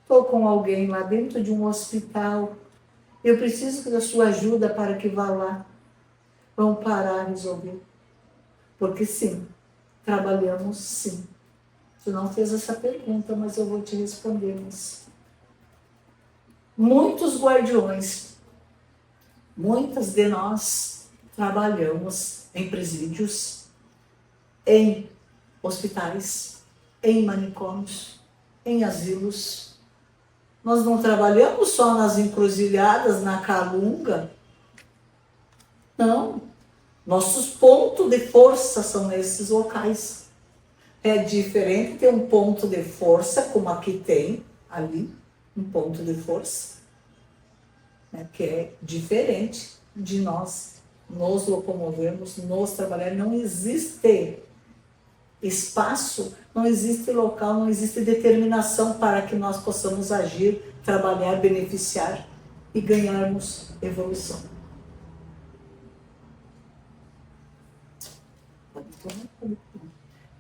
estou com alguém lá dentro de um hospital. Eu preciso da sua ajuda para que vá lá. Vamos parar, resolver. Porque sim, trabalhamos sim. Tu não fez essa pergunta, mas eu vou te responder. Muitos guardiões Muitas de nós trabalhamos em presídios, em hospitais, em manicômios, em asilos. Nós não trabalhamos só nas encruzilhadas, na calunga. Não. Nossos pontos de força são esses locais. É diferente ter um ponto de força, como aqui tem, ali, um ponto de força, né, que é diferente de nós nos locomovermos, nos trabalhar. Não existe espaço, não existe local, não existe determinação para que nós possamos agir, trabalhar, beneficiar e ganharmos evolução.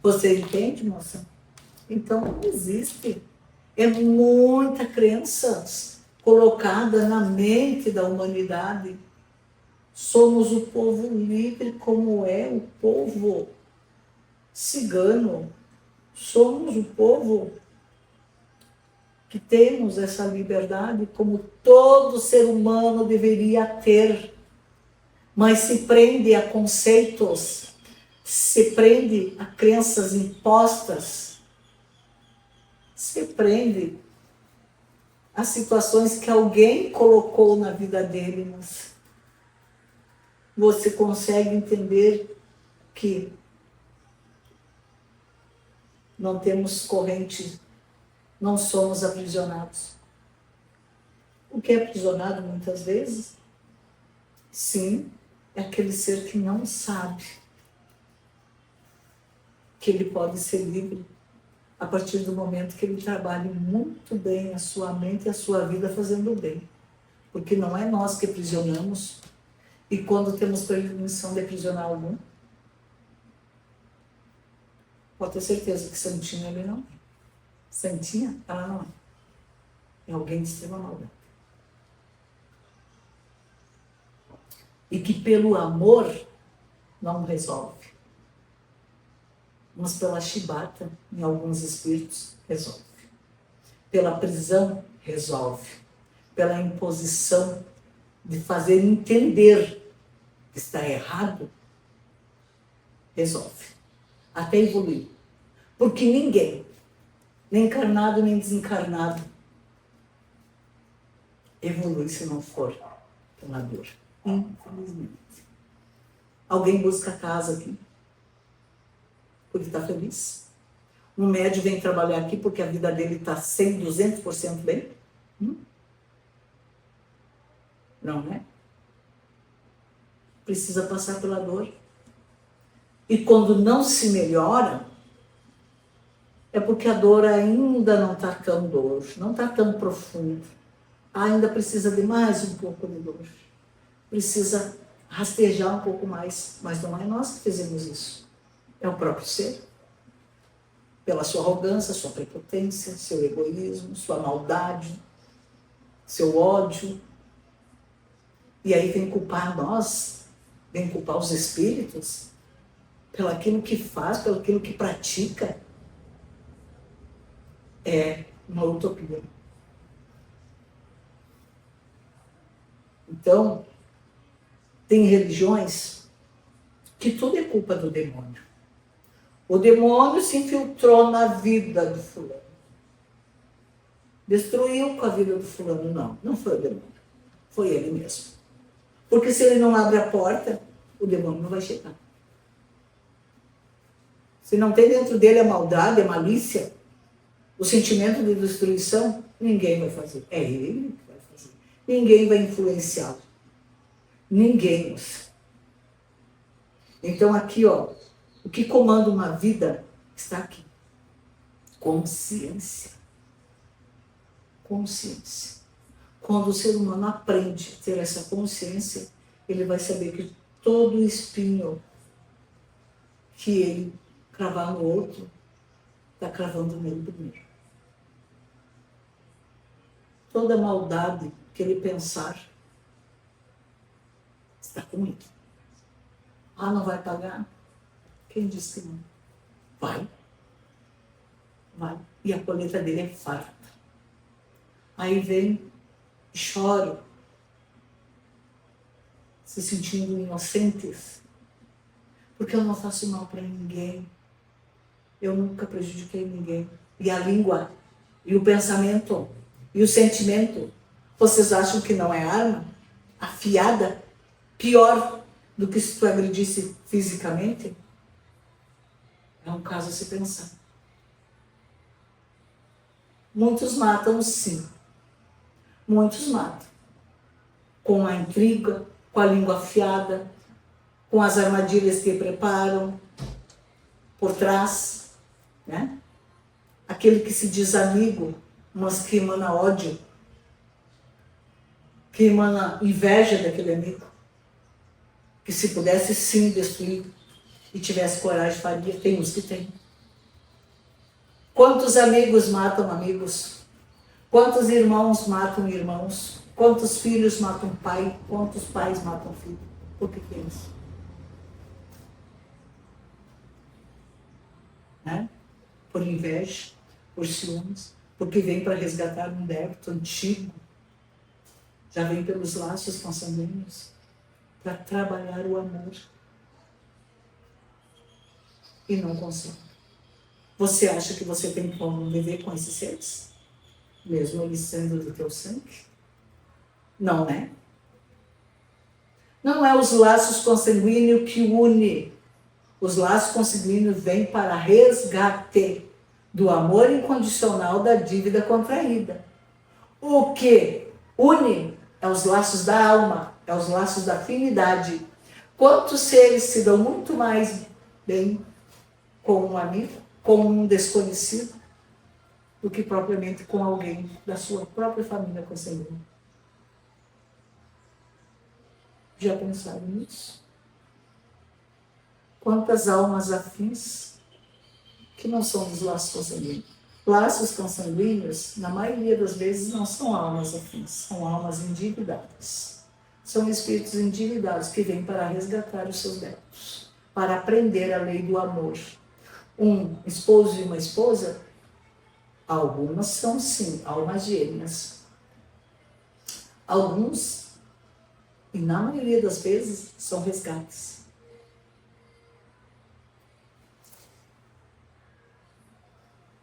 Você entende, moça? Então não existe. É muita crença colocada na mente da humanidade. Somos o povo livre, como é o povo cigano. Somos o povo que temos essa liberdade, como todo ser humano deveria ter, mas se prende a conceitos, se prende a crenças impostas, se prende a situações que alguém colocou na vida dele. Mas você consegue entender que não temos corrente, não somos aprisionados. O que é aprisionado muitas vezes, sim, é aquele ser que não sabe que ele pode ser livre a partir do momento que ele trabalhe muito bem a sua mente e a sua vida fazendo o bem. Porque não é nós que aprisionamos, e quando temos permissão de aprisionar algum, pode ter certeza que Santinha ele não é. Santinha, ela não é. É alguém de extrema maldade. E que pelo amor não resolve. Mas pela chibata, em alguns espíritos, resolve. Pela prisão, resolve. Pela imposição de fazer entender que está errado, resolve. Até evoluir. Porque ninguém, nem encarnado nem desencarnado, evolui se não for pela dor. Infelizmente. Alguém busca casa aqui porque está feliz. Um médium vem trabalhar aqui porque a vida dele está 100%, 200% bem? Não, né? Precisa passar pela dor. E quando não se melhora, é porque a dor ainda não está tão dor, não está tão profunda. Ainda precisa de mais um pouco de dor. Precisa rastejar um pouco mais. Mas não é nós que fizemos isso. É o próprio ser. Pela sua arrogância, sua prepotência, seu egoísmo, sua maldade, seu ódio. E aí vem culpar nós, vem culpar os espíritos, pelo aquilo que faz, pelo aquilo que pratica. É uma utopia. Então, tem religiões que tudo é culpa do demônio. O demônio se infiltrou na vida do fulano. Destruiu com a vida do fulano. Não, não foi o demônio. Foi ele mesmo. Porque se ele não abre a porta, o demônio não vai chegar. Se não tem dentro dele a maldade, a malícia, o sentimento de destruição, ninguém vai fazer. É ele que vai fazer. Ninguém vai influenciá-lo. Ninguém. Então aqui, ó, o que comanda uma vida está aqui. Consciência. Consciência. Quando o ser humano aprende a ter essa consciência, ele vai saber que todo espinho que ele cravar no outro, está cravando nele primeiro. Toda maldade que ele pensar, está com ele. Ah, não vai pagar? Quem disse que não? Vai. Vai. E a colheita dele é farta. Aí vem, choro. se sentindo inocentes, porque eu não faço mal para ninguém, eu nunca prejudiquei ninguém. E a língua, e o pensamento, e o sentimento, vocês acham que não é arma? Afiada? Pior do que se tu agredisse fisicamente? É um caso a se pensar. Muitos matam, sim. Muitos matam. Com a intriga, com a língua afiada, com as armadilhas que preparam por trás, né? Aquele que se diz amigo, mas que emana ódio, que emana inveja daquele amigo, que se pudesse sim destruir e tivesse coragem faria. Tem uns que tem. Quantos amigos matam amigos? Quantos irmãos matam irmãos? Quantos filhos matam pai? Quantos pais matam filho? Por que é isso? Né? Por inveja, por ciúmes, porque vem para resgatar um débito antigo, já vem pelos laços consanguíneos, para trabalhar o amor. E não consegue. Você acha que você tem como viver com esses seres? Mesmo eles sendo do teu sangue? Não, né? Não é os laços consanguíneos que une. Os laços consanguíneos vêm para resgate do amor incondicional da dívida contraída. O que une é os laços da alma, é os laços da afinidade. Quantos seres se dão muito mais bem com um amigo, com um desconhecido, do que propriamente com alguém da sua própria família consanguínea? Já pensaram nisso? Quantas almas afins que não são dos laços consanguíneos? Laços consanguíneos, na maioria das vezes, não são almas afins, são almas endividadas. São espíritos endividados que vêm para resgatar os seus débitos, para aprender a lei do amor. Um esposo e uma esposa, algumas são sim almas gêmeas. Alguns, e na maioria das vezes, são resgates.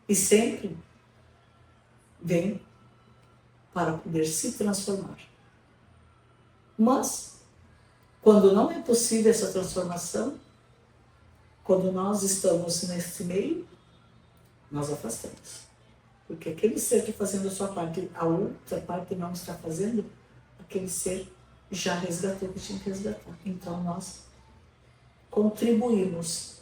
E sempre vem para poder se transformar. Mas, quando não é possível essa transformação, quando nós estamos nesse meio, nós afastamos. Porque aquele ser que está fazendo a sua parte, a outra parte não está fazendo, aquele ser já resgatou o que tinha que resgatar. Então nós contribuímos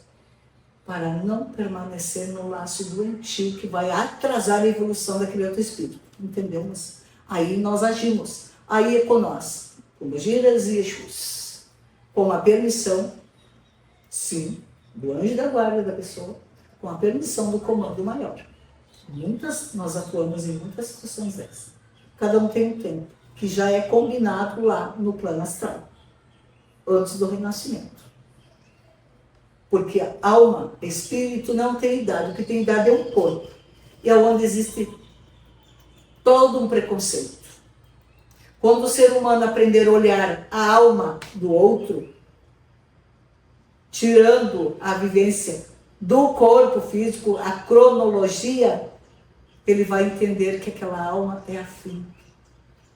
para não permanecer no laço doentio que vai atrasar a evolução daquele outro espírito. Entendemos? Aí nós agimos. Aí é com nós, como Giras e Exus, com a permissão, sim, do anjo da guarda da pessoa, com a permissão do comando maior. Nós atuamos em muitas situações dessas. Cada um tem um tempo, que já é combinado lá no plano astral, antes do renascimento. Porque a alma, espírito, não tem idade. O que tem idade é um corpo. E é onde existe todo um preconceito. Quando o ser humano aprender a olhar a alma do outro, tirando a vivência do corpo físico, a cronologia, ele vai entender que aquela alma é afim.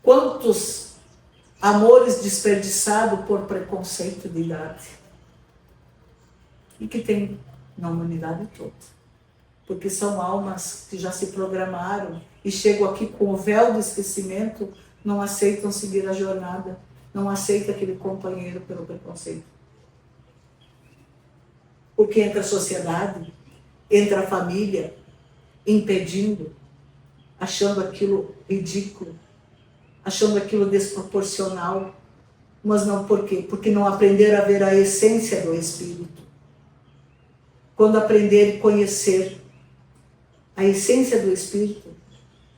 Quantos amores desperdiçados por preconceito de idade? E que tem na humanidade toda. Porque são almas que já se programaram e chegam aqui com o véu do esquecimento, não aceitam seguir a jornada, não aceitam aquele companheiro pelo preconceito. Porque entra a sociedade, entra a família, impedindo, achando aquilo ridículo, achando aquilo desproporcional. Mas não por quê? Porque não aprenderam a ver a essência do espírito. Quando aprender e conhecer a essência do espírito,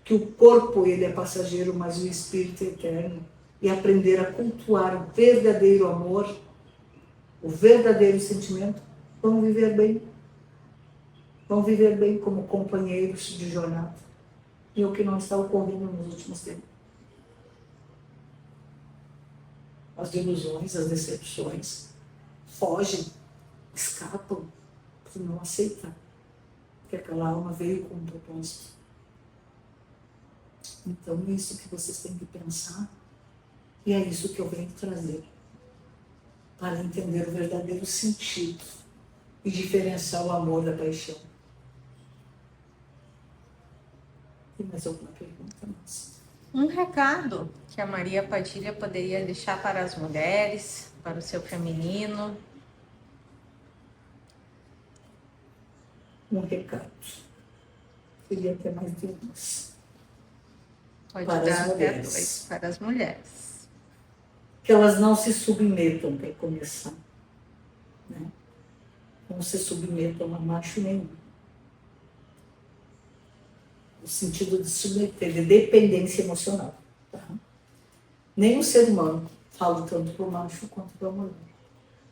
que o corpo ele é passageiro, mas o espírito é eterno, e aprender a cultuar o verdadeiro amor, o verdadeiro sentimento, vão viver bem. Vão viver bem como companheiros de jornada. E o que não está ocorrendo nos últimos tempos. as ilusões, as decepções, fogem, escapam, por não aceitar que aquela alma veio com um propósito. Então é isso que vocês têm que pensar, e é isso que eu venho trazer, para entender o verdadeiro sentido e diferenciar o amor da paixão. Tem mais alguma pergunta, Márcia? Um recado que a Maria Padilha poderia deixar para as mulheres, para o seu feminino. Um recado. Queria ter mais de umas. Pode Para dar as até mulheres. 2 para as mulheres. Que elas não se submetam, para começar. Né? Não se submetam a macho nenhum. No sentido de submeter, de dependência emocional. Tá? Nem o ser humano, falo tanto para o macho quanto para a mulher.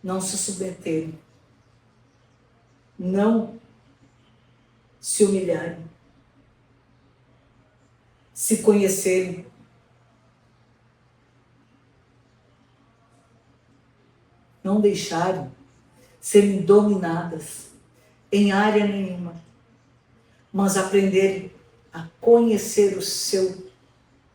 Não se submeterem. Não se humilharem. Se conhecerem. Não deixarem serem dominadas em área nenhuma, mas aprenderem a conhecer o seu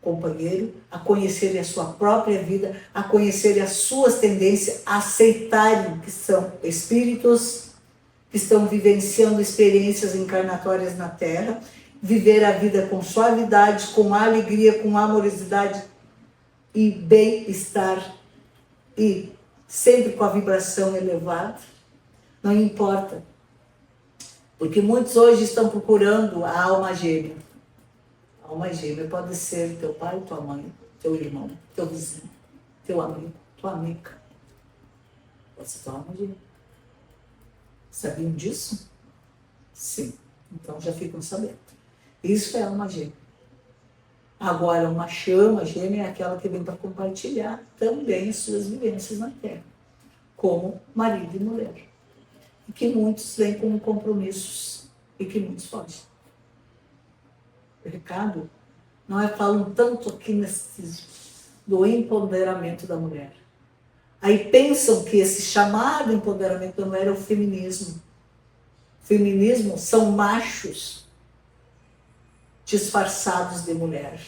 companheiro, a conhecerem a sua própria vida, a conhecerem as suas tendências, a aceitarem que são espíritos, que estão vivenciando experiências encarnatórias na Terra, viver a vida com suavidade, com alegria, com amorosidade e bem-estar, e sempre com a vibração elevada. Não importa, porque muitos hoje estão procurando a alma gêmea. A alma gêmea pode ser teu pai, tua mãe, teu irmão, teu vizinho, teu amigo, tua amiga. Pode ser tua alma gêmea. Sabiam disso? Sim. Então já ficam sabendo. Isso é alma gêmea. Agora, uma chama gêmea é aquela que vem para compartilhar também as suas vivências na Terra, como marido e mulher. E que muitos vêm com compromissos e que muitos fogem. O recado não é falam tanto aqui do empoderamento da mulher. Aí pensam que esse chamado empoderamento da mulher é o feminismo. O feminismo são machos disfarçados de mulher,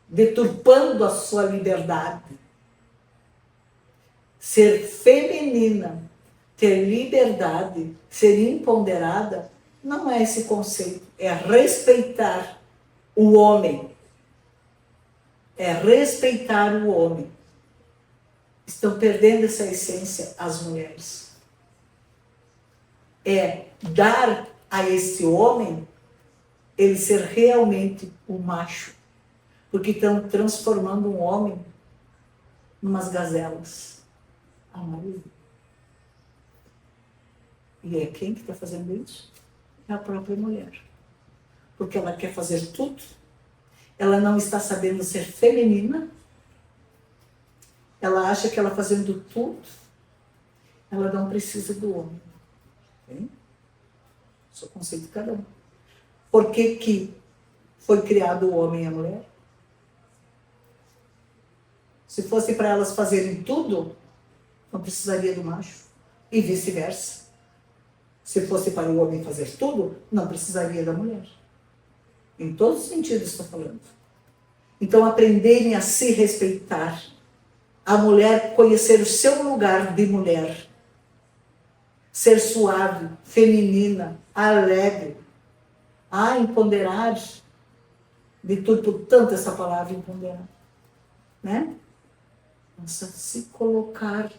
deturpando a sua liberdade. Ser feminina, ter liberdade, ser empoderada, não é esse conceito, é respeitar o homem. É respeitar o homem. Estão perdendo essa essência as mulheres. É dar a esse homem ele ser realmente o macho. Porque estão transformando um homem em umas gazelas. A maioria. E é quem que está fazendo isso? É a própria mulher. Porque ela quer fazer tudo. Ela não está sabendo ser feminina. Ela acha que ela fazendo tudo, ela não precisa do homem. Okay? Esse é o conceito de cada um. Por que que foi criado o homem e a mulher? Se fosse para elas fazerem tudo, não precisaria do macho. E vice-versa. Se fosse para o homem fazer tudo, não precisaria da mulher. Em todos os sentidos estou falando. Então, aprenderem a se respeitar. A mulher conhecer o seu lugar de mulher. Ser suave, feminina, alegre. Empoderar. De tudo, tanto essa palavra empoderar. Né? Nossa, se colocar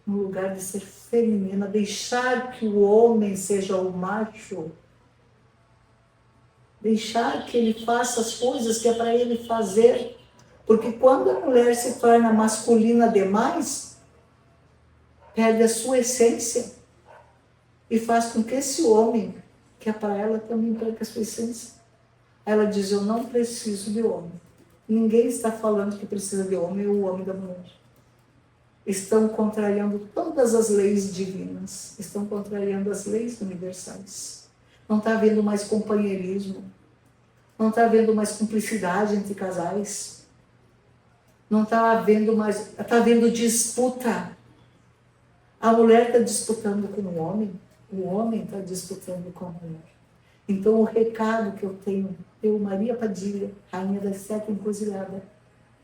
no lugar de ser feminina, deixar que o homem seja o macho, deixar que ele faça as coisas que é para ele fazer, porque quando a mulher se torna masculina demais, perde a sua essência e faz com que esse homem, que é para ela, também perca a sua essência. Ela diz, eu não preciso de homem. Ninguém está falando que precisa de homem ou o homem da mulher. Estão contrariando todas as leis divinas, estão contrariando as leis universais. Não está havendo mais companheirismo, não está havendo mais cumplicidade entre casais. Não está havendo mais, está havendo disputa. A mulher está disputando com o homem está disputando com a mulher. Então o recado que eu tenho, eu, Maria Padilha, rainha das 7 encruzilhadas,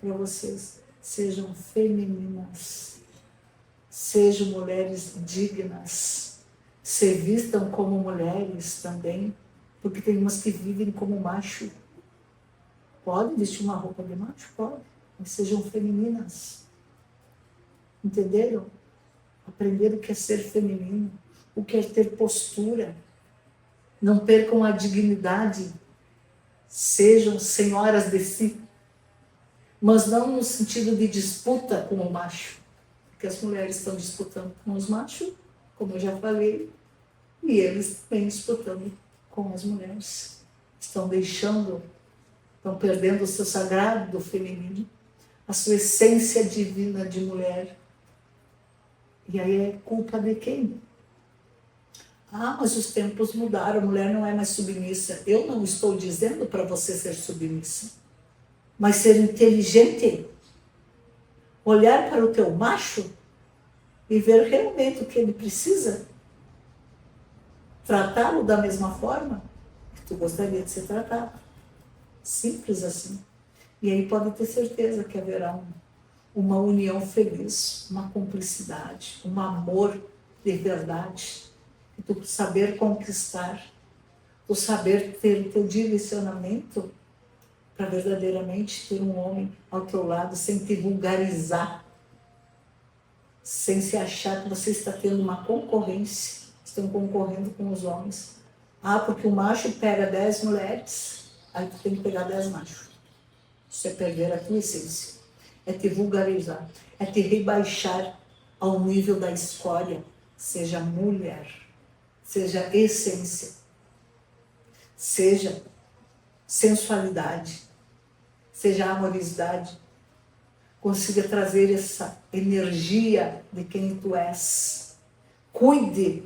para vocês, sejam femininas, sejam mulheres dignas, se vistam como mulheres também, porque tem umas que vivem como macho. Pode vestir uma roupa de macho? Pode, mas sejam femininas. Entenderam? Aprenderam o que é ser feminino, o que é ter postura. Não percam a dignidade, sejam senhoras de si, mas não no sentido de disputa com o macho, porque as mulheres estão disputando com os machos, como eu já falei, e eles também disputando com as mulheres. Estão perdendo o seu sagrado do feminino, a sua essência divina de mulher. E aí é culpa de quem? Ah, mas os tempos mudaram, a mulher não é mais submissa. Eu não estou dizendo para você ser submissa, mas ser inteligente. Olhar para o teu macho e ver realmente o que ele precisa. Tratá-lo da mesma forma que tu gostaria de ser tratado. Simples assim. E aí pode ter certeza que haverá uma união feliz, uma cumplicidade, um amor de verdade. E tu saber conquistar, tu saber ter o teu direcionamento para verdadeiramente ter um homem ao teu lado sem te vulgarizar, sem se achar que você está tendo uma concorrência, estão concorrendo com os homens. Ah, porque o macho pega 10 mulheres, aí tu tem que pegar 10 machos. Isso é perder a tua essência, é te vulgarizar, é te rebaixar ao nível da escória. Seja mulher, seja essência, seja sensualidade, seja amorosidade. Consiga trazer essa energia de quem tu és. Cuide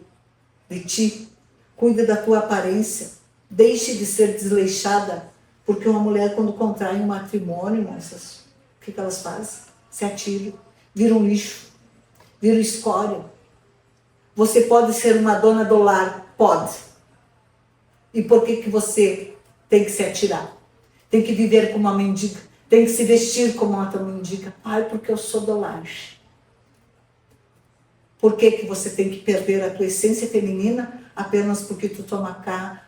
de ti, cuide da tua aparência, deixe de ser desleixada, porque uma mulher quando contrai um matrimônio, moças, o que elas fazem? Se atiram, viram lixo, viram escória. Você pode ser uma dona do lar? Pode. E por que você tem que se atirar? Tem que viver como uma mendiga? Tem que se vestir como uma mendiga? Ai, porque eu sou do lar. Por que você tem que perder a tua essência feminina apenas porque tu toma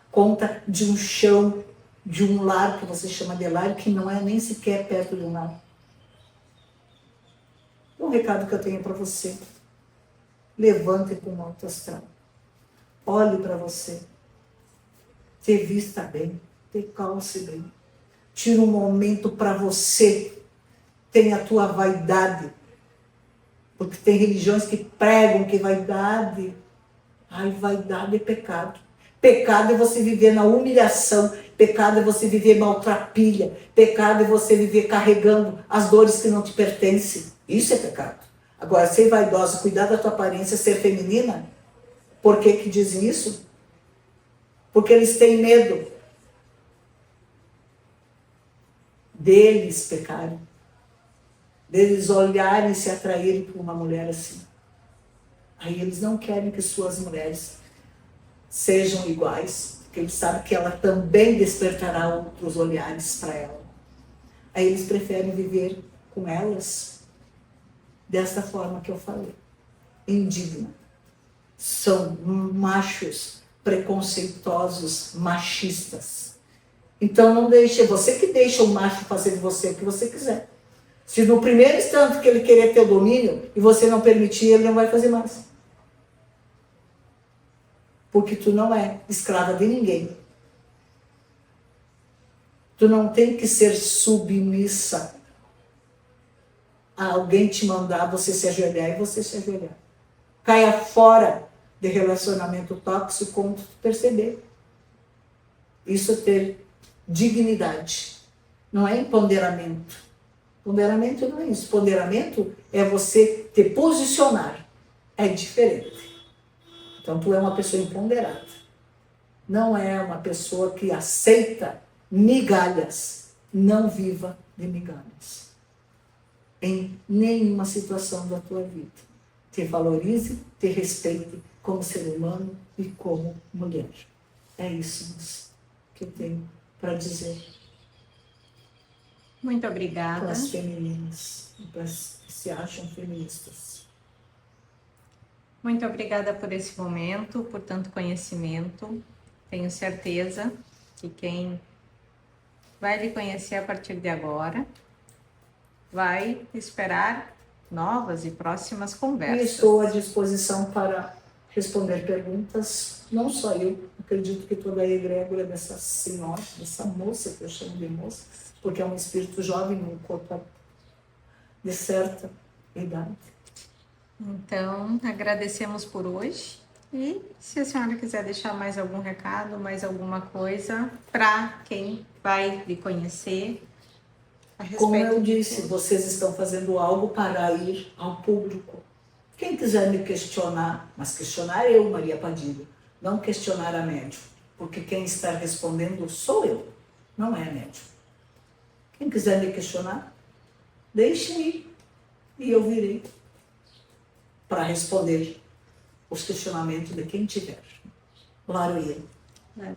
conta de um chão, de um lar que você chama de lar, que não é nem sequer perto de um lar? Um recado que eu tenho para você. Levante com o alto astral. Olhe para você. Te vista bem. Te calce bem. Tira um momento para você. Tenha a tua vaidade. Porque tem religiões que pregam que vaidade. Ai, vaidade é pecado. Pecado é você viver na humilhação. Pecado é você viver maltrapilha. Pecado é você viver carregando as dores que não te pertencem. Isso é pecado. Agora, ser vaidosa, cuidar da tua aparência, ser feminina, por que dizem isso? Porque eles têm medo deles pecarem, deles olharem e se atraírem por uma mulher assim. Aí eles não querem que suas mulheres sejam iguais, porque eles sabem que ela também despertará outros olhares para ela. Aí eles preferem viver com elas desta forma que eu falei, indigna. São machos preconceituosos, machistas. Então não deixe, você que deixa o macho fazer de você o que você quiser. Se no primeiro instante que ele querer ter o domínio e você não permitir, ele não vai fazer mais. Porque tu não é escrava de ninguém. Tu não tem que ser submissa a alguém te mandar você se ajoelhar e você se ajoelhar. Caia fora de relacionamento tóxico quando tu perceber. Isso é ter dignidade. Não é empoderamento. Empoderamento não é isso. Empoderamento é você te posicionar. É diferente. Então tu é uma pessoa empoderada. Não é uma pessoa que aceita migalhas. Não viva de migalhas. em nenhuma situação da tua vida. Te valorize, te respeite como ser humano e como mulher. É isso que eu tenho para dizer Muito para obrigada. as femininas, para as que se acham feministas. Muito obrigada por esse momento, por tanto conhecimento. Tenho certeza que quem vai lhe conhecer a partir de agora vai esperar novas e próximas E conversas. estou à disposição para responder perguntas, não só eu, acredito que toda a egrégora dessa senhora, dessa moça, que eu chamo de moça, porque é um espírito jovem num corpo de certa idade. Então, agradecemos por hoje. E se a senhora quiser deixar mais algum recado, mais alguma coisa para quem vai lhe conhecer a Como respeito eu de disse, tudo. vocês estão fazendo algo para ir ao público. Quem quiser me questionar, mas questionar eu, Maria Padilha, não questionar a médium, porque quem está respondendo sou eu, não é a médium. Quem quiser me questionar, deixe ir e eu virei para responder os questionamentos de quem tiver. Laroia. Claro,